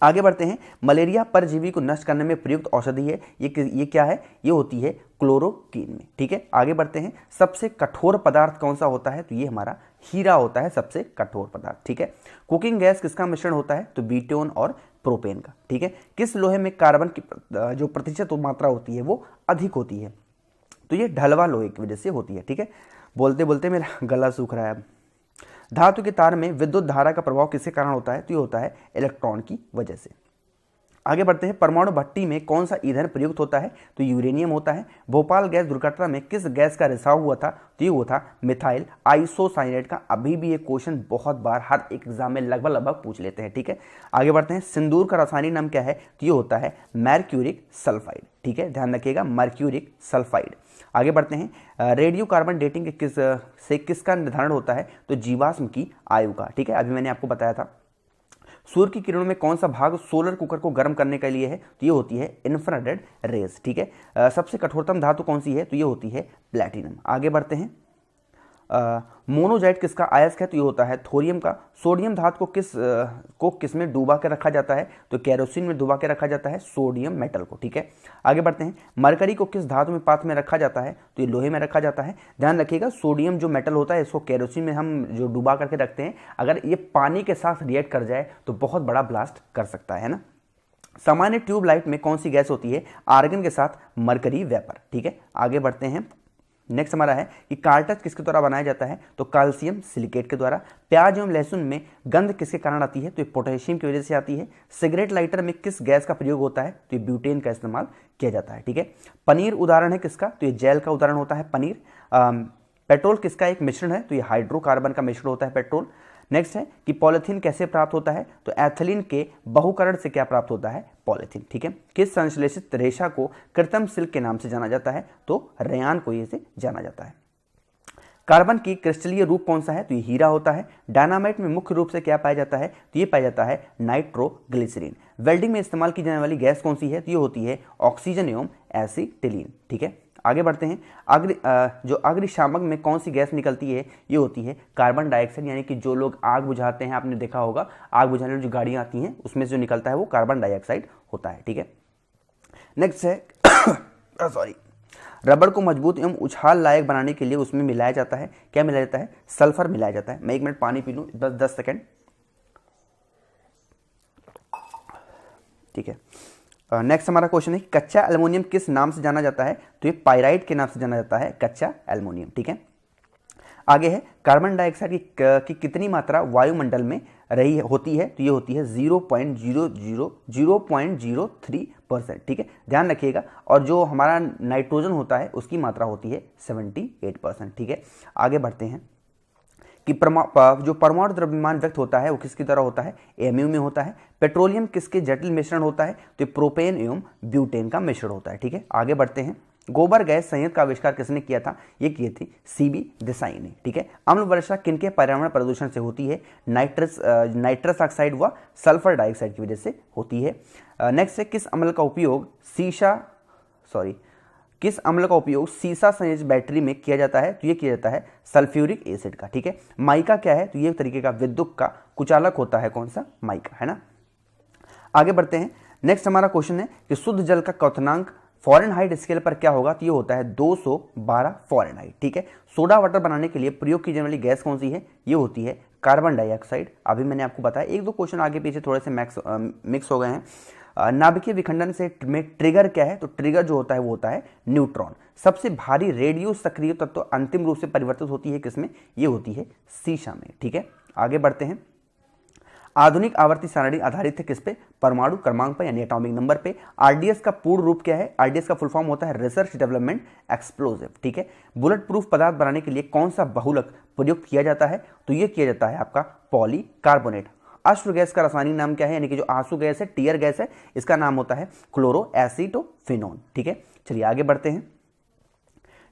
A: आगे बढ़ते हैं, मलेरिया परजीवी को नष्ट करने में प्रयुक्त औषधि है, ये क्या है, ये होती है क्लोरोक्वीन में, ठीक है। आगे बढ़ते हैं, सबसे कठोर पदार्थ कौन सा होता है, तो ये हमारा हीरा होता है सबसे कठोर पदार्थ, ठीक है। कुकिंग गैस किसका मिश्रण होता है, तो ब्यूटेन और प्रोपेन का, ठीक है। किस लोहे में कार्बन की जो प्रतिशत मात्रा होती है वो अधिक होती है, तो ये ढलवा लोहे की वजह से होती है, ठीक है। बोलते बोलते मेरा गला सूख रहा है। धातु के तार में विद्युत धारा का प्रभाव किसके कारण होता है, तो ये होता है इलेक्ट्रॉन की वजह से। आगे बढ़ते हैं, परमाणु भट्टी में कौन सा ईंधन प्रयुक्त होता है, तो यूरेनियम होता है। भोपाल गैस दुर्घटना में किस गैस का रिसाव हुआ था, तो ये हुआ था मिथाइल आइसोसाइनेट का। अभी भी ये क्वेश्चन बहुत बार हर एक एग्जाम में लगभग पूछ लेते हैं, ठीक है। आगे बढ़ते हैं, सिंदूर का रासायनिक नाम क्या है, तो ये होता है मर्क्यूरिक सल्फाइड, ठीक है, ध्यान रखिएगा मर्क्यूरिक सल्फाइड। आगे बढ़ते हैं, रेडियो कार्बन डेटिंग के किसका निर्धारण होता है, तो जीवाश्म की आयु का, ठीक है। अभी मैंने आपको बताया था। सूर्य की किरणों में कौन सा भाग सोलर कुकर को गर्म करने के लिए है, तो ये होती है इंफ्रारेड रेज, ठीक है। सबसे कठोरतम धातु कौन सी है, तो ये होती है प्लैटिनम। आगे बढ़ते हैं, मोनोजाइट किसका अयस्क है, तो ये होता है थोरियम का। सोडियम धातु को किस में डुबा के रखा जाता है, तो केरोसिन में डुबा के रखा जाता है सोडियम मेटल को, ठीक है। आगे बढ़ते हैं, मरकरी को किस धातु में पात्र में रखा जाता है, तो ये लोहे में रखा जाता है। ध्यान रखिएगा, सोडियम जो मेटल होता है इसको केरोसिन में हम जो डुबा करके रखते हैं, अगर ये पानी के साथ रिएक्ट कर जाए तो बहुत बड़ा ब्लास्ट कर सकता है ना। सामान्य ट्यूबलाइट में कौन सी गैस होती है, आर्गन के साथ मरकरी वेपर, ठीक है। आगे बढ़ते हैं, नेक्स्ट हमारा है कि कार्टज किसके द्वारा बनाया जाता है, तो कैल्शियम सिलिकेट के द्वारा। प्याज एवं लहसुन में गंध किसके कारण आती है, तो ये पोटेशियम की वजह से आती है। सिगरेट लाइटर में किस गैस का प्रयोग होता है, तो ये ब्यूटेन का इस्तेमाल किया जाता है, ठीक है। पनीर उदाहरण है किसका, तो ये जेल का उदाहरण होता है पनीर। पेट्रोल किसका एक मिश्रण है, तो ये हाइड्रोकार्बन का मिश्रण होता है पेट्रोल। नेक्स्ट है कि पॉलीथीन कैसे प्राप्त होता है, तो एथिलीन के बहुकरण से क्या प्राप्त होता है, पॉलीथीन, ठीक है। किस संश्लेषित रेशा को कृत्रिम सिल्क के नाम से जाना जाता है, तो रेयान को ये से जाना जाता है। कार्बन की क्रिस्टलीय रूप कौन सा है, तो ये हीरा होता है। डायनामाइट में मुख्य रूप से क्या पाया जाता है, तो ये पाया जाता है नाइट्रोग्लिसरीन। वेल्डिंग में इस्तेमाल की जाने वाली गैस कौन सी है, तो ये होती है ऑक्सीजन एवं एसिटिलीन, ठीक है। आगे बढ़ते हैं। जो अग्निशामक में कौन सी गैस निकलती है, ये होती है कार्बन डाइऑक्साइड, यानी कि जो लोग आग बुझाते हैं, आपने देखा होगा आग बुझाने वाली जो गाड़ियां आती हैं उसमें जो निकलता है वो कार्बन डाइऑक्साइड होता है। ठीक है, नेक्स्ट है सॉरी, रबड़ को मजबूत एवं उछाल लायक बनाने के लिए उसमें मिलाया जाता है, क्या मिलाया जाता है, सल्फर मिलाया जाता है। मैं 1 मिनट पानी पी लूं, बस 10 सेकेंड। ठीक है, नेक्स्ट हमारा क्वेश्चन है कच्चा एल्युमिनियम किस नाम से जाना जाता है, तो ये पाइराइट के नाम से जाना जाता है कच्चा एल्युमिनियम। ठीक है, आगे है कार्बन डाइऑक्साइड की कितनी मात्रा वायुमंडल में रही होती है, तो ये होती है 0.03%। ठीक है, ध्यान रखिएगा। और जो हमारा नाइट्रोजन होता है उसकी मात्रा होती है 78%। ठीक है, आगे बढ़ते हैं कि जो परमाणु द्रव्यमान व्यक्त होता है वो किसकी तरह होता है, एमयू में होता है। पेट्रोलियम किसके जटिल मिश्रण होता है, तो प्रोपेन एवं ब्यूटेन का मिश्रण होता है। ठीक है, आगे बढ़ते हैं। गोबर गैस संयंत्र का आविष्कार किसने किया था, ये किए थे सीबी देसाई ने। ठीक है, अम्ल वर्षा किनके पर्यावरण प्रदूषण से होती है, नाइट्रस ऑक्साइड व सल्फर डाइऑक्साइड की वजह से होती है। नेक्स्ट है किस अम्ल का उपयोग सीसा संयोजित बैटरी में किया जाता है, तो ये किया जाता है सल्फ्यूरिक एसिड का। ठीक है, माइका क्या है, तो ये एक तरीके का विद्युत का कुचालक होता है, कौन सा, माइका, है ना। आगे बढ़ते हैं। नेक्स्ट हमारा क्वेश्चन है कि शुद्ध जल का क्वथनांक फ़ारेनहाइट स्केल पर क्या होगा, तो ये होता है 212 फ़ारेनहाइट। ठीक है, सोडा वाटर बनाने के लिए प्रयोग की जाने वाली गैस कौन सी है, ये होती है कार्बन डाइऑक्साइड। अभी मैंने आपको बताया, 1-2 क्वेश्चन आगे पीछे थोड़े से मिक्स हो गए हैं। नाभिकीय विखंडन से में ट्रिगर क्या है, तो ट्रिगर जो होता है वो होता है न्यूट्रॉन। सबसे भारी रेडियो सक्रिय तत्व अंतिम रूप से परिवर्तित होती है किसमें, ये होती है सीसा में। ठीक है, आगे बढ़ते हैं। आधुनिक आवर्ती सारणी आधारित है किस पे, परमाणु क्रमांक पर, यानी एटॉमिक नंबर पे। आरडीएस का पूर्ण रूप क्या है, आरडीएस का फुल फॉर्म होता है रिसर्च डेवलपमेंट एक्सप्लोजिव। ठीक है, बुलेट प्रूफ पदार्थ बनाने के लिए कौन सा बहुलक प्रयुक्त किया जाता है, तो ये किया जाता है आपका पॉलीकार्बोनेट। अश्रु गैस का रासायनिक नाम क्या है, यानी कि जो आंसू गैस है, टीयर गैस है, इसका नाम होता है क्लोरो एसिटोफिनोन। ठीक है, चलिए आगे बढ़ते हैं।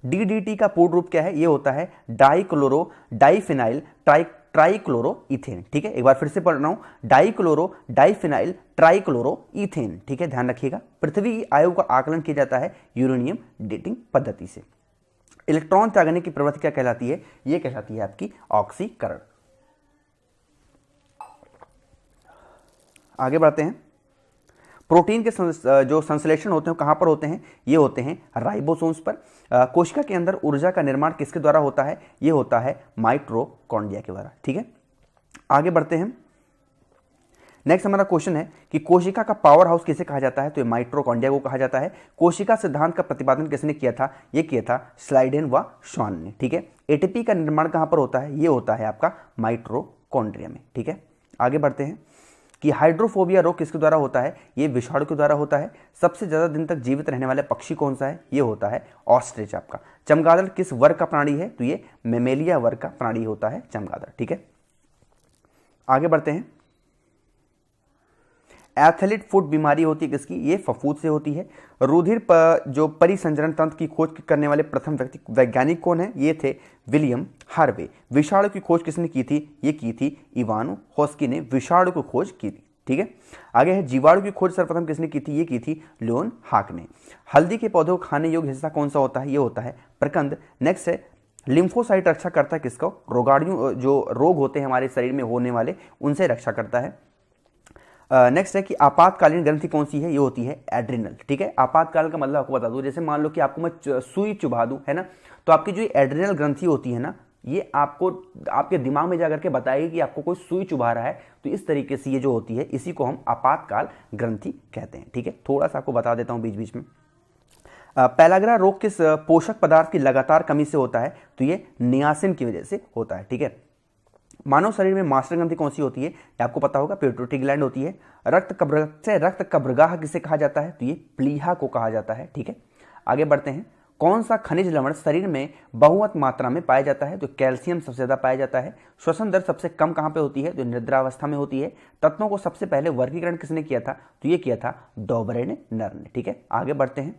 A: डीडीटी का पूर्ण रूप क्या है, ये होता है डाइक्लोरो डाइफिनाइल ट्राइक्लोरोइथेन। ठीक है, एक बार फिर से पढ़ रहा हूं, डाइक्लोरो डाइफिनाइल ट्राइक्लोरोइथेन। ठीक है, ध्यान रखिएगा। पृथ्वी आयु का आकलन किया जाता है यूरेनियम डेटिंग पद्धति से। इलेक्ट्रॉन त्यागने की प्रवृत्ति क्या कहलाती है, ये कहलाती है आपकी ऑक्सीकरण। आगे बढ़ते हैं। प्रोटीन के जो संश्लेषण होते हैं कहां पर होते हैं, ये होते हैं राइबोसोम्स पर। कोशिका के अंदर ऊर्जा का निर्माण किसके द्वारा होता है, ये होता है माइटोकॉन्ड्रिया के द्वारा। ठीक है, आगे बढ़ते हैं। नेक्स्ट हमारा क्वेश्चन है कि कोशिका का पावर हाउस किसे कहा जाता है, तो ये माइटोकॉन्ड्रिया को कहा जाता है। कोशिका सिद्धांत का प्रतिपादन किसने किया था, ये किया था स्लाइडेन व श्वान ने। ठीक है, एटीपी का निर्माण कहां पर होता है, ये होता है आपका माइटोकॉन्ड्रिया में। ठीक है, आगे बढ़ते हैं कि हाइड्रोफोबिया रोग किसके द्वारा होता है, ये विषाणु के द्वारा होता है। सबसे ज्यादा दिन तक जीवित रहने वाले पक्षी कौन सा है, ये होता है ऑस्ट्रिच आपका। चमगादड़ किस वर्ग का प्राणी है, तो ये मेमेलिया वर्ग का प्राणी होता है चमगादड़। ठीक है, आगे बढ़ते हैं। एथलीट फुट बीमारी होती है किसकी, ये फफूंद से होती है। रुधिर जो परिसंचरण तंत्र की खोज करने वाले प्रथम वैज्ञानिक कौन है, ये थे विलियम हार्वे। विषाणु की खोज किसने की थी, ये की थी इवानो हॉस्की ने विषाणु की खोज की थी। ठीक है, आगे है जीवाणु की खोज सर्वप्रथम किसने की थी, ये की थी लियोन हाक ने। हल्दी के पौधों को खाने योग्य हिस्सा कौन सा होता है, ये होता है प्रकंद। नेक्स्ट है लिम्फोसाइट रक्षा करता है किसको, रोगाणु जो रोग होते हैं हमारे शरीर में होने वाले उनसे रक्षा करता है। नेक्स्ट है कि आपातकालीन ग्रंथि कौन सी है, ये होती है एड्रिनल। ठीक है, आपातकाल का मतलब आपको बता दूं, जैसे मान लो कि आपको मैं सुई चुभा दूं, है ना, तो आपकी जो एड्रिनल ग्रंथि होती है ना, ये आपको आपके दिमाग में जाकर के बताएगी कि आपको कोई सुई चुभा रहा है, तो इस तरीके से ये जो होती है इसी को हम आपातकाल ग्रंथि कहते हैं। ठीक है, थोड़ा सा आपको बता देता हूं बीच बीच में। पेलाग्रा रोग किस पोषक पदार्थ की लगातार कमी से होता है, तो ये नियासिन की वजह से होता है। ठीक है, मानव शरीर में मास्टर ग्रंथि कौन सी होती है, आपको पता होगा पिट्यूटरी ग्लैंड होती है। रक्त कब्रगाह किसे कहा जाता है, तो ये प्लीहा को कहा जाता है। ठीक है, आगे बढ़ते हैं। कौन सा खनिज लवण शरीर में बहुत मात्रा में पाया जाता है, तो कैल्शियम सबसे ज्यादा पाया जाता है। श्वसन दर सबसे कम कहां पे होती है, तो निद्रावस्था में होती है। तत्वों को सबसे पहले वर्गीकरण किसने किया था, तो ये किया था डॉबरे नर ने। ठीक है, आगे बढ़ते हैं।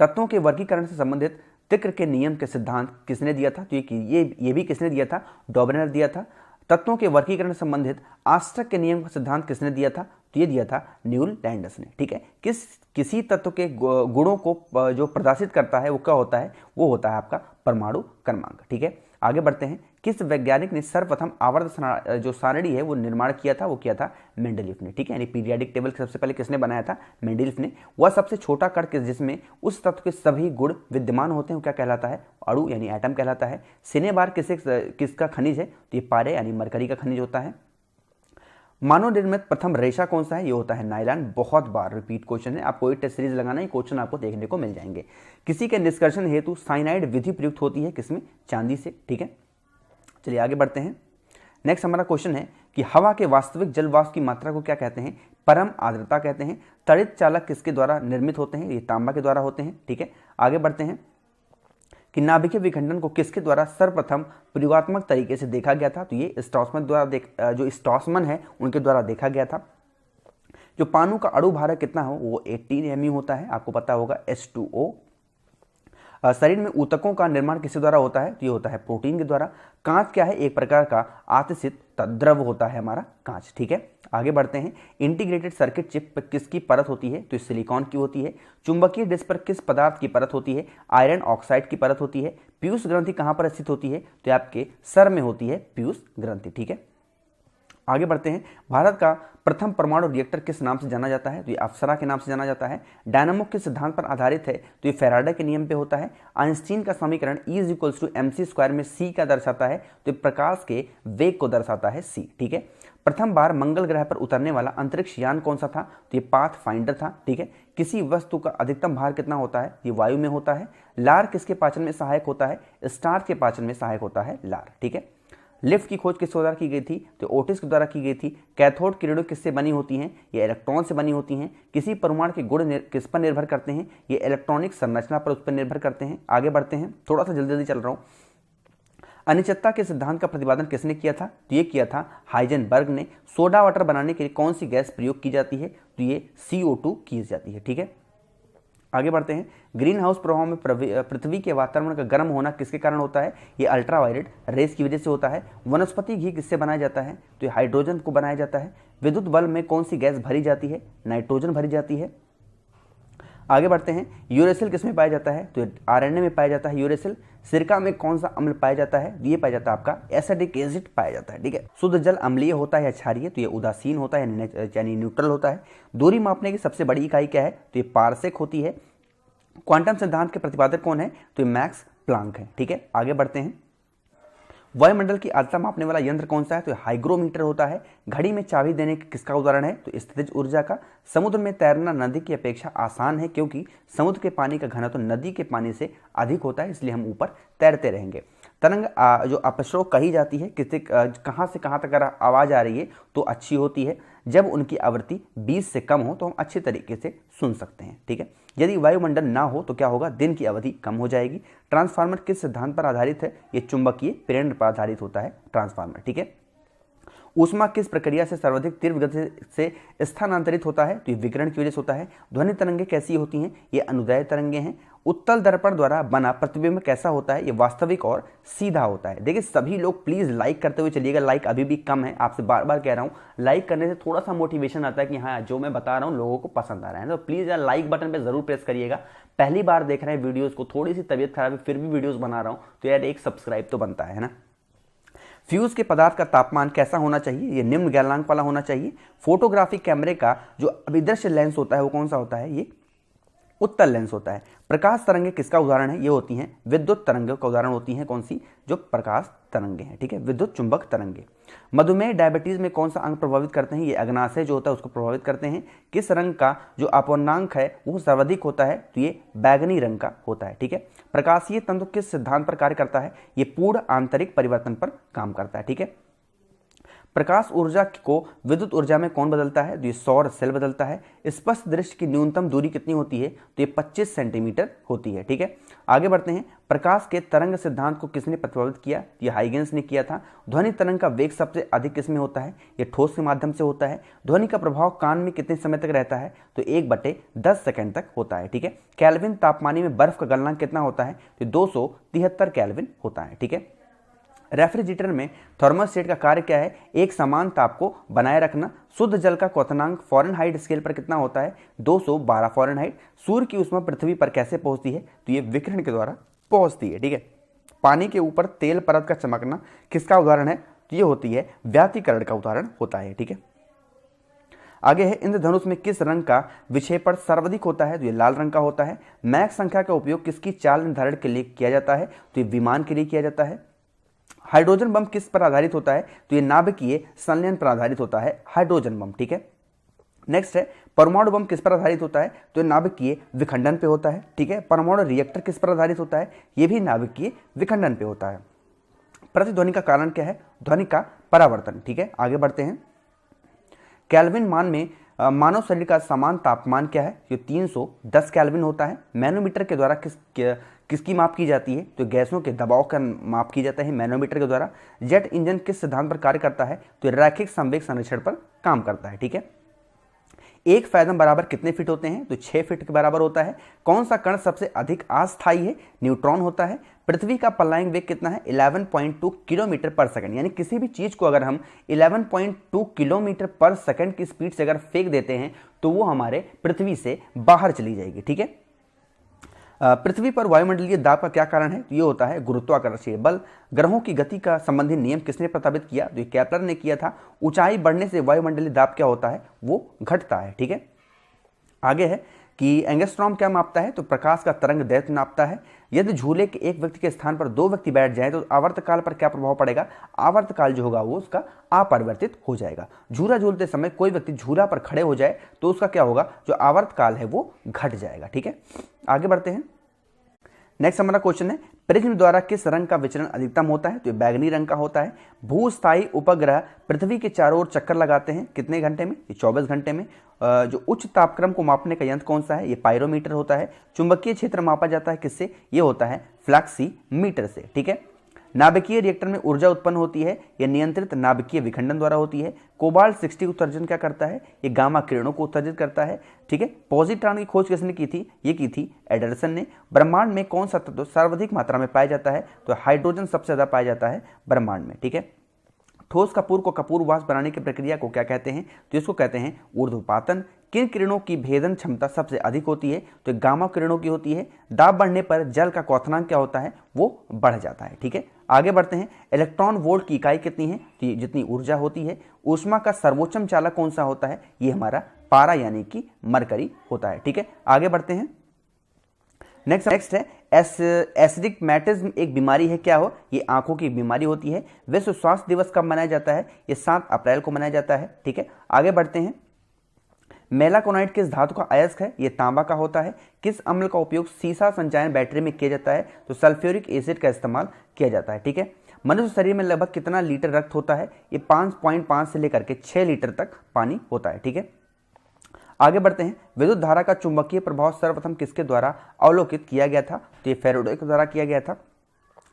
A: तत्वों के वर्गीकरण से संबंधित तिक्र के नियम के सिद्धांत किसने दिया था, तो ये भी किसने दिया था, डॉबरे ने दिया था। तत्वों के वर्गीकरण से संबंधित आस्टक के नियम का सिद्धांत किसने दिया था, तो ये दिया था न्यूल लैंडर्स ने। ठीक है, किसी तत्व के गुणों को जो प्रदर्शित करता है वो क्या होता है, वो होता है आपका परमाणु क्रमांक। ठीक है, आगे बढ़ते हैं। किस वैज्ञानिक ने सर्वप्रथम आवर्त जो सारणी है वो निर्माण किया था, वो किया था मेंडलीफ ने। ठीक है, यानी पीरियाडिक टेबल सबसे पहले किसने बनाया था, मेंडलीफ ने। वह सबसे छोटा कण जिसमें उस तत्व के सभी गुण विद्यमान होते हैं वो क्या कहलाता है, अणु यानी एटम कहलाता है। सिनेबार किसका खनिज है, तो ये पारे यानी मरकरी का खनिज होता है। मानव निर्मित प्रथम रेशा कौन सा है, ये होता है नायलॉन। बहुत बार रिपीट क्वेश्चन है, आप कोई टेस्ट सीरीज लगाना ही क्वेश्चन आपको देखने को मिल जाएंगे। किसी के निष्कर्षण हेतु साइनाइड विधि प्रयुक्त होती है, किसमें, चांदी से। ठीक है, चलिए आगे बढ़ते हैं। नेक्स्ट हमारा क्वेश्चन है कि हवा के वास्तविक जल वाष्प की मात्रा को क्या कहते हैं, परम आर्द्रता कहते हैं। तड़ित चालक किसके द्वारा निर्मित होते हैं, ये तांबा के द्वारा होते हैं। ठीक है, आगे बढ़ते हैं कि नाभिकीय विखंडन को किसके द्वारा सर्वप्रथम प्रयोगात्मक तरीके से देखा गया था, तो ये स्ट्रॉसमन द्वारा जो स्ट्रॉसमन है उनके द्वारा देखा गया था। जो पानी का अणु भार कितना हो, वो 18 mu होता है, आपको पता होगा H2O। शरीर में ऊतकों का निर्माण किसके द्वारा होता है, तो ये होता है प्रोटीन के द्वारा। कांच क्या है, एक प्रकार का आतिशित द्रव होता है हमारा कांच। ठीक है, आगे बढ़ते हैं। इंटीग्रेटेड सर्किट चिप पर किसकी परत होती है, तो सिलिकॉन की होती है। चुंबकीय डिस्क पर किस पदार्थ की परत होती है, आयरन ऑक्साइड की परत होती है। पीयूष ग्रंथि कहां पर स्थित होती है, तो आपके सर में होती है पीयूष ग्रंथि। ठीक है, आगे बढ़ते हैं। भारत का प्रथम परमाणु रिएक्टर किस नाम से जाना जाता है, तो ये अप्सरा के नाम से जाना जाता है। डायनामो किस सिद्धांत पर आधारित है, तो ये फैराडे के नियम पे होता है। आइंस्टीन का समीकरण E=mc² में c का दर्शाता है, तो ये प्रकाश के वेग को दर्शाता है c। ठीक है, प्रथम बार मंगल ग्रह पर उतरने वाला अंतरिक्ष यान कौन सा था, तो ये पाथफाइंडर था। ठीक है, किसी वस्तु का अधिकतम भार कितना होता है, ये वायु में होता है। लार किसके पाचन में सहायक होता है, स्टार्च के पाचन में सहायक होता है लार। ठीक है, लिफ्ट की खोज किस द्वारा की गई थी, तो ओटिस के द्वारा की गई थी। कैथोड किरणें किससे बनी होती हैं, ये इलेक्ट्रॉन से बनी होती हैं। किसी परमाणु के गुण किस पर निर्भर करते हैं, ये इलेक्ट्रॉनिक संरचना पर उस पर निर्भर करते हैं। आगे बढ़ते हैं, थोड़ा सा जल्दी जल्दी चल रहा हूँ। अनिश्चितता के सिद्धांत का प्रतिपादन किसने किया था, तो ये किया था हाइजेनबर्ग ने। सोडा वाटर बनाने के लिए कौन सी गैस प्रयोग की जाती है, तो ये CO2 की जाती है। ठीक है, आगे बढ़ते हैं। ग्रीन हाउस प्रभाव में पृथ्वी के वातावरण का गर्म होना किसके कारण होता है, ये अल्ट्रावायलेट रेस की वजह से होता है। वनस्पति घी किससे बनाया जाता है, तो ये हाइड्रोजन को बनाया जाता है। विद्युत बल्ब में कौन सी गैस भरी जाती है, नाइट्रोजन भरी जाती है। आगे बढ़ते हैं। यूरेसिल किसमें पाया जाता है, तो RNA में पाया जाता है यूरेसिल। सिरका में कौन सा अम्ल पाया जाता है, ये पाया जाता है आपका एसिडिक एसिड पाया जाता है। ठीक है, शुद्ध जल अम्लीय होता है या क्षारीय, तो ये उदासीन होता है यानी न्यूट्रल होता है। दूरी मापने की सबसे बड़ी इकाई क्या है, तो ये पारसेक होती है। क्वांटम सिद्धांत के प्रतिपादक कौन है, तो ये मैक्स प्लांक है। ठीक है, आगे बढ़ते हैं। वायुमंडल की आर्द्रता मापने वाला यंत्र कौन सा है, तो हाइग्रोमीटर होता है। घड़ी में चाबी देने की किसका उदाहरण है, तो स्थितिज ऊर्जा का। समुद्र में तैरना नदी की अपेक्षा आसान है, क्योंकि समुद्र के पानी का घनत्व नदी के पानी से अधिक होता है, इसलिए हम ऊपर तैरते रहेंगे। तरंग जो अपश्रोक कही जाती है, किससे कहाँ से कहाँ तक अगर आवाज़ आ रही है तो अच्छी होती है, जब उनकी आवृत्ति 20 से कम हो तो हम अच्छे तरीके से सुन सकते हैं। ठीक है, यदि वायुमंडल ना हो तो क्या होगा, दिन की अवधि कम हो जाएगी। ट्रांसफार्मर किस सिद्धांत पर आधारित है, ये चुंबकीय प्रेरण पर आधारित होता है ट्रांसफार्मर। ठीक है, ऊष्मा किस प्रक्रिया से सर्वाधिक तीव्र गति से स्थानांतरित होता है, तो ये विकिरण की वजह से होता है। ध्वनि तरंगे कैसी होती हैं, ये अनुदैर्ध्य तरंगे हैं। उत्तल दर्पण द्वारा बना प्रतिबिंब कैसा होता है, ये वास्तविक और सीधा होता है। देखिए सभी लोग प्लीज लाइक करते हुए चलिएगा, लाइक अभी भी कम है, आपसे बार बार कह रहा हूँ। लाइक करने से थोड़ा सा मोटिवेशन आता है कि हाँ जो मैं बता रहा हूँ लोगों को पसंद आ रहा है, तो प्लीज यार लाइक बटन पे जरूर प्रेस करिएगा। पहली बार देख रहे हैं वीडियोज को, थोड़ी सी तबियत खराब है फिर भी वीडियोज बना रहा हूँ, तो यार एक सब्सक्राइब तो बनता है ना। फ्यूज के पदार्थ का तापमान कैसा होना चाहिए, ये निम्न गलनांक वाला होना चाहिए। फोटोग्राफिक कैमरे का जो अभिदृश्य लेंस होता है वो कौन सा होता है, ये उत्तल लेंस होता है। प्रकाश तरंगे किसका उदाहरण है, ये होती हैं विद्युत तरंगों का उदाहरण होती हैं, कौन सी, जो प्रकाश तरंगे हैं। ठीक है, विद्युत चुंबक तरंगे। मधुमेह डायबिटीज में कौन सा अंग प्रभावित करते हैं, ये अग्नाशय जो होता है उसको प्रभावित करते हैं। किस रंग का जो अपवर्तनांक है वो सर्वाधिक होता है, तो ये बैगनी रंग का होता है। ठीक है, प्रकाशीय तंतु किस सिद्धांत पर कार्य करता है, ये पूर्ण आंतरिक परिवर्तन पर काम करता है। ठीक है, प्रकाश ऊर्जा को विद्युत ऊर्जा में कौन बदलता है, तो ये सौर सेल बदलता है। स्पष्ट दृश्य की न्यूनतम दूरी कितनी होती है, तो ये 25 सेंटीमीटर होती है। ठीक है, आगे बढ़ते हैं। प्रकाश के तरंग सिद्धांत को किसने प्रतिपादित किया, ये हाइगेंस ने किया था। ध्वनि तरंग का वेग सबसे अधिक किसमें होता है, ये ठोस के माध्यम से होता है। ध्वनि का प्रभाव कान में कितने समय तक रहता है, तो 1/10 सेकंड तक होता है। ठीक है, केल्विन तापमानी में बर्फ का गलनांक कितना होता है, तो 273 केल्विन होता है। ठीक है, रेफ्रिजरेटर में थर्मोस्टेट का कार्य क्या है? एक समान ताप को बनाए रखना। शुद्ध जल का क्वथनांक फ़ारेनहाइट स्केल पर कितना होता है? 212 फ़ारेनहाइट। सूर्य की ऊष्मा पृथ्वी पर कैसे पहुंचती है? तो ये विकिरण के द्वारा पहुंचती है। ठीक है। पानी के ऊपर तेल परत का चमकना किसका उदाहरण है? तो ये होती है व्यातीकरण का उदाहरण होता है। ठीक है। आगे है, इंद्रधनुष में किस रंग का विक्षेपण सर्वाधिक होता है? तो ये लाल रंग का होता है। मैक संख्या का उपयोग किसकी चाल निर्धारण के लिए किया जाता है? तो ये विमान के लिए किया जाता है। हाइड्रोजन बम किस पर आधारित होता है? तो ये नाभिकीय संलयन पर आधारित होता है हाइड्रोजन बम। ठीक है। नेक्स्ट है, परमाणु बम किस पर आधारित होता है? तो ये नाभिकीय विखंडन पे होता है। ठीक है। परमाणु रिएक्टर किस पर आधारित होता है? ये भी नाभिकीय विखंडन पे होता है। प्रतिध्वनि का कारण क्या है? ध्वनि का परावर्तन। ठीक है। आगे बढ़ते हैं। केल्विन मान में मानव शरीर का समान तापमान क्या है? जो 310 केल्विन होता है। मैनोमीटर के द्वारा किसकी माप की जाती है? तो गैसों के दबाव का माप की जाता है मैनोमीटर के द्वारा। जेट इंजन किस सिद्धांत पर कार्य करता है? तो रैखिक संवेग संरक्षण पर काम करता है। ठीक है। एक फैदम बराबर कितने फीट होते हैं? तो 6 फीट के बराबर होता है। कौन सा कण सबसे अधिक अस्थायी है? न्यूट्रॉन होता है। पृथ्वी का पलायन वेग कितना है? 11.2 किलोमीटर पर सेकंड। यानी किसी भी चीज को अगर हम 11.2 किलोमीटर पर सेकंड की स्पीड से अगर फेंक देते हैं तो वो हमारे पृथ्वी से बाहर चली जाएगी। ठीक है। पृथ्वी पर वायुमंडलीय दाब का क्या कारण है? तो ये होता है गुरुत्वाकर्षीय बल। ग्रहों की गति का संबंधी नियम किसने प्रस्तावित किया? तो ये केपलर ने किया था। ऊंचाई बढ़ने से वायुमंडलीय दाब क्या होता है? वो घटता है। ठीक है। आगे है कि एंगस्ट्रॉम क्या मापता है? तो प्रकाश का तरंग दैर्घ्य नापता है। यदि झूले के एक व्यक्ति के स्थान पर 2 व्यक्ति बैठ जाएं तो आवर्तकाल पर क्या प्रभाव पड़ेगा? आवर्तकाल जो होगा वो उसका अपरिवर्तित हो जाएगा। झूला झूलते समय कोई व्यक्ति झूला पर खड़े हो जाए तो उसका क्या होगा? जो आवर्तकाल है वो घट जाएगा। ठीक है। आगे बढ़ते हैं। नेक्स्ट हमारा क्वेश्चन है, प्रिज्म द्वारा किस रंग का विचरण अधिकतम होता है? तो ये बैगनी रंग का होता है। भूस्थायी उपग्रह पृथ्वी के चारों ओर चक्कर लगाते हैं कितने घंटे में? ये 24 घंटे में। जो उच्च तापक्रम को मापने का यंत्र कौन सा है? ये पायरोमीटर होता है। चुंबकीय क्षेत्र मापा जाता है किससे? ये होता है फ्लैक्सीमीटर से। ठीक है। नाभिकीय रिएक्टर में ऊर्जा उत्पन्न होती है, यह नियंत्रित नाभिकीय विखंडन द्वारा होती है। कोबाल्ट 60 उत्सर्जन क्या करता है? ये गामा किरणों को उत्सर्जित करता है। ठीक है। पॉजिट्रॉन की खोज किसने की थी? ये की थी एडरसन ने। ब्रह्मांड में कौन सा तत्व सर्वाधिक मात्रा में पाया जाता है? तो हाइड्रोजन सबसे ज्यादा पाया जाता है ब्रह्मांड में। ठीक है। ठोस कपूर को कपूरवास बनाने की प्रक्रिया को क्या कहते हैं? तो इसको कहते हैं ऊर्ध्वपातन। किन किरणों की भेदन क्षमता सबसे अधिक होती है? तो गामा किरणों की होती है। दाब बढ़ने पर जल का क्वथनांक क्या होता है? वो बढ़ जाता है। ठीक है। आगे बढ़ते हैं। इलेक्ट्रॉन वोल्ट की इकाई कितनी है? तो जितनी ऊर्जा होती है। ऊष्मा का सर्वोच्चम चालक कौन सा होता है? ये हमारा पारा यानी कि मरकरी होता है। ठीक है। आगे बढ़ते हैं। नेक्स्ट है एस्टिग्मेटिज्म एक बीमारी है क्या हो? ये आंखों की बीमारी होती है। विश्व स्वास्थ्य दिवस कब मनाया जाता है? ये 7 अप्रैल को मनाया जाता है। ठीक है। आगे बढ़ते हैं। मेलाकोनाइट किस धातु का अयस्क है? ये तांबा का होता है। किस अम्ल का उपयोग सीसा संचयन बैटरी में किया जाता है? तो सल्फ्यूरिक एसिड का इस्तेमाल किया जाता है। ठीक है। मनुष्य शरीर में लगभग कितना लीटर रक्त होता है? ये 5.5 से लेकर के 6 लीटर तक पानी होता है। ठीक है। आगे बढ़ते हैं। विद्युत धारा का चुंबकीय प्रभाव सर्वप्रथम किसके द्वारा अवलोकित किया गया था? तो ये फैराडे के द्वारा किया गया था।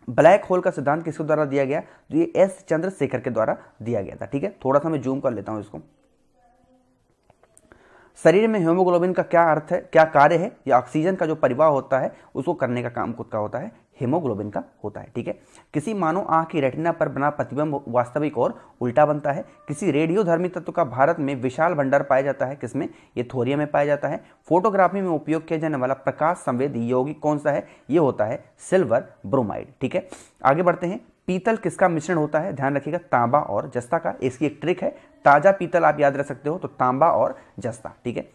A: ब्लैक होल का सिद्धांत किसके द्वारा दिया गया? तो ये एस चंद्रशेखर के द्वारा दिया गया था। ठीक है। थोड़ा सा मैं जूम कर लेता हूं इसको। शरीर में हीमोग्लोबिन का क्या अर्थ है, क्या कार्य है? या ऑक्सीजन का जो परिवाह होता है उसको करने का काम खुद का होता है, हीमोग्लोबिन का होता है। ठीक है। किसी मानव आंख की रेटिना पर बना प्रतिबिंब वास्तविक और उल्टा बनता है। किसी रेडियोधर्मी तत्व का भारत में विशाल भंडार पाया जाता है किसमें? ये थोरियम में पाया जाता है। फोटोग्राफी में उपयोग किया जाने वाला प्रकाश संवेदी यौगिक कौन सा है? ये होता है सिल्वर ब्रोमाइड। ठीक है। आगे बढ़ते हैं। पीतल किसका मिश्रण होता है? ध्यान रखिएगा, तांबा और जस्ता का। इसकी एक ट्रिक है, ताजा पीतल आप याद रख सकते हो तो तांबा और जस्ता। ठीक है।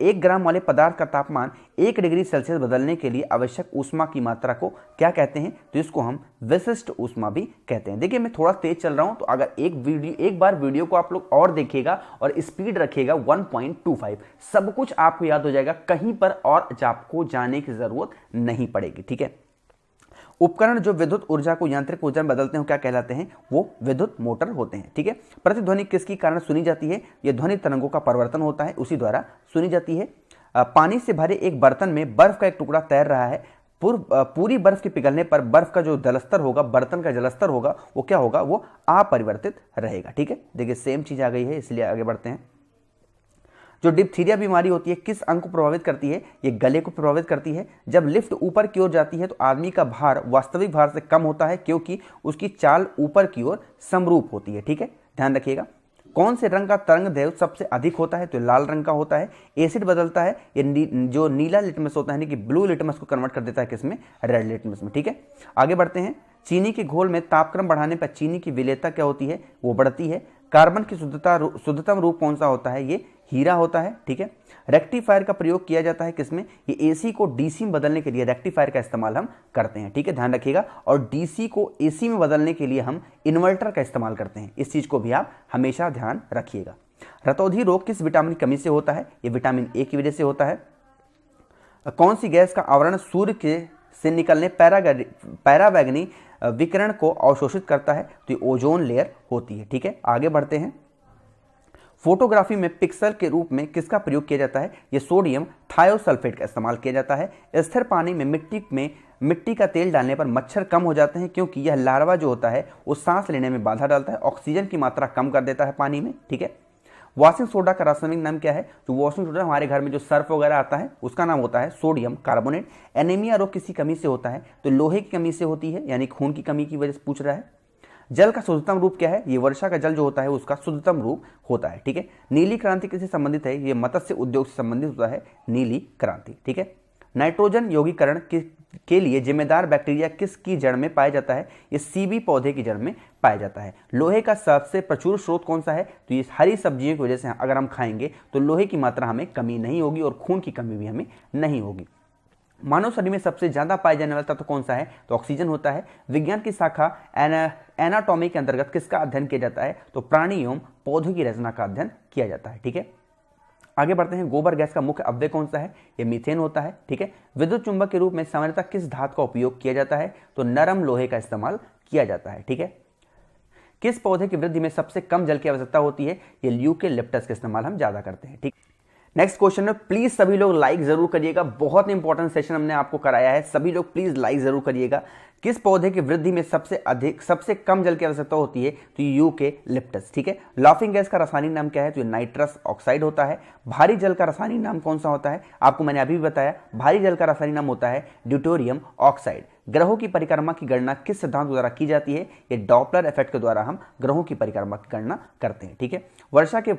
A: 1 ग्राम वाले पदार्थ का तापमान 1 डिग्री सेल्सियस बदलने के लिए आवश्यक ऊष्मा की मात्रा को क्या कहते हैं? तो इसको हम विशिष्ट ऊष्मा भी कहते हैं। देखिए मैं थोड़ा तेज चल रहा हूं तो अगर एक बार वीडियो को आप लोग और देखिएगा और स्पीड रखिएगा 1.25, सब कुछ आपको याद हो जाएगा, कहीं पर और आपको जाने की जरूरत नहीं पड़ेगी। ठीक है। उपकरण जो विद्युत ऊर्जा को यांत्रिक ऊर्जा में बदलते हैं क्या कहलाते हैं? वो विद्युत मोटर होते हैं। ठीक है। प्रतिध्वनि किसके कारण सुनी जाती है? ये ध्वनि तरंगों का परिवर्तन होता है, उसी द्वारा सुनी जाती है। पानी से भरे एक बर्तन में बर्फ का एक टुकड़ा तैर रहा है। पूरी बर्फ के पिघलने पर बर्फ का जो जलस्तर होगा, बर्तन का जलस्तर होगा, वो क्या होगा? वो अपरिवर्तित रहेगा। ठीक है। देखिए सेम चीज आ गई है, इसलिए आगे बढ़ते हैं। जो डिप्थीरिया बीमारी होती है किस अंग को प्रभावित करती है? ये गले को प्रभावित करती है। जब लिफ्ट ऊपर की ओर जाती है तो आदमी का भार वास्तविक भार से कम होता है क्योंकि उसकी चाल ऊपर की ओर समरूप होती है। ठीक है, ध्यान रखिएगा। कौन से रंग का तरंग दैर्घ्य सबसे अधिक होता है? तो लाल रंग का होता है। एसिड बदलता है, ये जो नीला लिटमस होता है यानी कि ब्लू लिटमस को कन्वर्ट कर देता है किसमें? रेड लिटमस में। ठीक है, आगे बढ़ते हैं। चीनी के घोल में तापक्रम बढ़ाने पर चीनी की विलेयता क्या होती है? वो बढ़ती है। कार्बन की शुद्धतम रूप कौन सा होता है? ये हीरा होता है। ठीक है, रेक्टिफायर का प्रयोग किया जाता है किसमें? ये एसी को डीसी में बदलने के लिए रेक्टिफायर का इस्तेमाल हम करते हैं। ठीक है, ध्यान रखिएगा। और डीसी को एसी में बदलने के लिए हम इन्वर्टर का इस्तेमाल करते हैं। इस चीज को भी आप हमेशा ध्यान रखिएगा। रतौंधी रोग किस विटामिन की कमी से होता है? ये विटामिन ए की वजह से होता है। कौन सी गैस का आवरण सूर्य से निकलने पैरावैगनी विकिरण को अवशोषित करता है? तो ये ओजोन लेयर होती है। ठीक है, आगे बढ़ते हैं। फोटोग्राफी में पिक्सल के रूप में किसका प्रयोग किया जाता है? ये सोडियम थायोसल्फेट का इस्तेमाल किया जाता है। स्थिर पानी में मिट्टी का तेल डालने पर मच्छर कम हो जाते हैं क्योंकि यह लार्वा जो होता है वो सांस लेने में बाधा डालता है, ऑक्सीजन की मात्रा कम कर देता है पानी में। ठीक है, वॉशिंग सोडा का रासायनिक नाम क्या है? तो वॉशिंग सोडा हमारे घर में जो सर्फ वगैरह आता है उसका नाम होता है सोडियम कार्बोनेट। एनीमिया रोग किसी कमी से होता है? तो लोहे की कमी से होती है, यानी खून की कमी की वजह से पूछ रहा है। जल का शुद्धतम रूप क्या है? ये वर्षा का जल जो होता है उसका शुद्धतम रूप होता है। ठीक है, नीली क्रांति किससे संबंधित है? ये मत्स्य उद्योग से संबंधित होता है नीली क्रांति। ठीक है, नाइट्रोजन यौगीकरण के लिए जिम्मेदार बैक्टीरिया किसकी जड़ में पाया जाता है? ये सीबी पौधे की जड़ में पाया जाता है। लोहे का सबसे प्रचुर स्रोत कौन सा है? तो ये हरी सब्जियों की वजह से अगर हम खाएंगे तो लोहे की मात्रा हमें कमी नहीं होगी और खून की कमी भी हमें नहीं होगी। मानव शरीर में सबसे ज्यादा पाए जाने वाला तत्व कौन सा है? तो ऑक्सीजन होता है। विज्ञान की शाखा एनाटॉमी के अंतर्गत किसका अध्ययन किया जाता है? तो प्राणी एवं पौधों की रचना का अध्ययन किया जाता है। ठीक है, आगे बढ़ते हैं। गोबर गैस का मुख्य अवयव कौन सा है? ये मीथेन होता है। ठीक है, विद्युत चुंबक के रूप में सामान्यतः किस धातु का उपयोग किया जाता है? तो नरम लोहे का इस्तेमाल किया जाता है। ठीक है, किस पौधे की वृद्धि में सबसे कम जल की आवश्यकता होती है? ये ल्यूकेलिप्टस का इस्तेमाल हम ज्यादा करते हैं। ठीक, नेक्स्ट क्वेश्चन में प्लीज सभी लोग लाइक जरूर करिएगा। बहुत इंपॉर्टेंट सेशन हमने आपको कराया है, सभी लोग प्लीज लाइक जरूर करिएगा। किस पौधे की वृद्धि में सबसे कम जल की आवश्यकता होती है? तो यूकेलिप्टस। ठीक है, लाफिंग गैस का रासायनिक नाम क्या है? तो ये नाइट्रस ऑक्साइड होता है। भारी जल का रासायनिक नाम कौन सा होता है? आपको मैंने अभी भी बताया, भारी जल का रासायनिक नाम होता है ड्यूटेरियम ऑक्साइड। ग्रहों की परिक्रमा की गणना किस सिद्धांत द्वारा की जाती है? ये डॉपलर इफेक्ट के द्वारा हम ग्रहों की परिक्रमा की गणना करते हैं। ठीक है, वर्षा के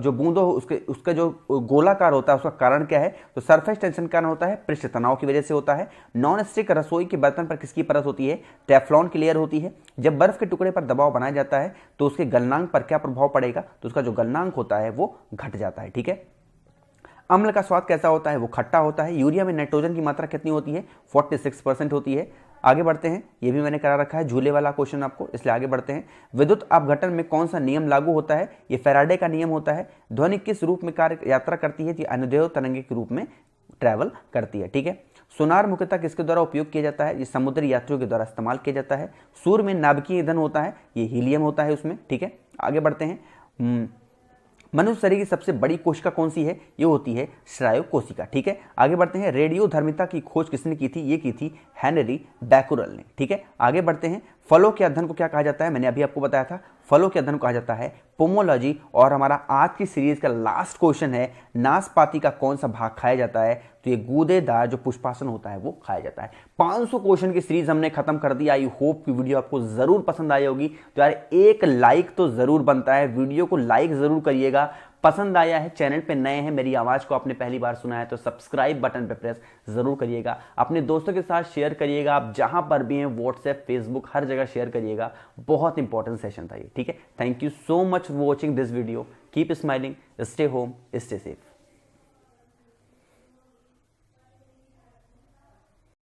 A: जो बूंदों उसका जो गोलाकार होता है उसका कारण क्या है? तो सरफेस टेंशन कारण होता है, पृष्ठ तनाव की वजह से होता है। नॉन स्टिक रसोई के बर्तन पर किसकी परत होती है? टेफ्लॉन की लेयर होती है। जब बर्फ के टुकड़े पर दबाव बनाया जाता है तो उसके गलनांक पर क्या प्रभाव पड़ेगा? तो उसका जो गलनांक होता है वो घट जाता है। ठीक है, अम्ल का स्वाद कैसा होता है? वो खट्टा होता है। यूरिया में नाइट्रोजन की मात्रा कितनी होती है? 46% होती है। आगे बढ़ते हैं, ये भी मैंने करा रखा है झूले वाला क्वेश्चन आपको, इसलिए आगे बढ़ते हैं। विद्युत अपघटन में कौन सा नियम लागू होता है? ये फैराडे का नियम होता है। ध्वनि किस रूप में यात्रा करती है? ये अनुदैर्ध्य तरंग के रूप में ट्रैवल करती है। ठीक है, सोनार मुख्यतः किसके द्वारा उपयोग किया जाता है? ये समुद्री यात्रियों के द्वारा इस्तेमाल किया जाता है। सूर्य में नाभिकीय ईंधन होता है, ये हीलियम होता है उसमें। ठीक है, आगे बढ़ते हैं। मनुष्य शरीर की सबसे बड़ी कोशिका कौन सी है? ये होती है श्राव्य कोशिका। ठीक है, आगे बढ़ते हैं। रेडियोधर्मिता की खोज किसने की थी? ये की थी हेनरी बैकुरल ने। ठीक है, आगे बढ़ते हैं। फलों के अध्ययन को क्या कहा जाता है? मैंने अभी आपको बताया था, फलों के अध्ययन को कहा जाता है पोमोलॉजी। और हमारा आज की सीरीज का लास्ट क्वेश्चन है, नाशपाती का कौन सा भाग खाया जाता है? तो ये गूदेदार जो पुष्पासन होता है वो खाया जाता है। 500 क्वेश्चन की सीरीज हमने खत्म कर दी। आई होप की वीडियो आपको जरूर पसंद आई होगी। तो यार एक लाइक तो जरूर बनता है, वीडियो को लाइक जरूर करिएगा। पसंद आया है, चैनल पे नए हैं, मेरी आवाज को आपने पहली बार सुना है तो सब्सक्राइब बटन पे प्रेस जरूर करिएगा। अपने दोस्तों के साथ शेयर करिएगा, आप जहां पर भी हैं, व्हाट्सएप, फेसबुक, हर जगह शेयर करिएगा। बहुत इंपॉर्टेंट सेशन था ये। ठीक है, thank you so much for watching this video. Keep smiling, stay home, stay safe.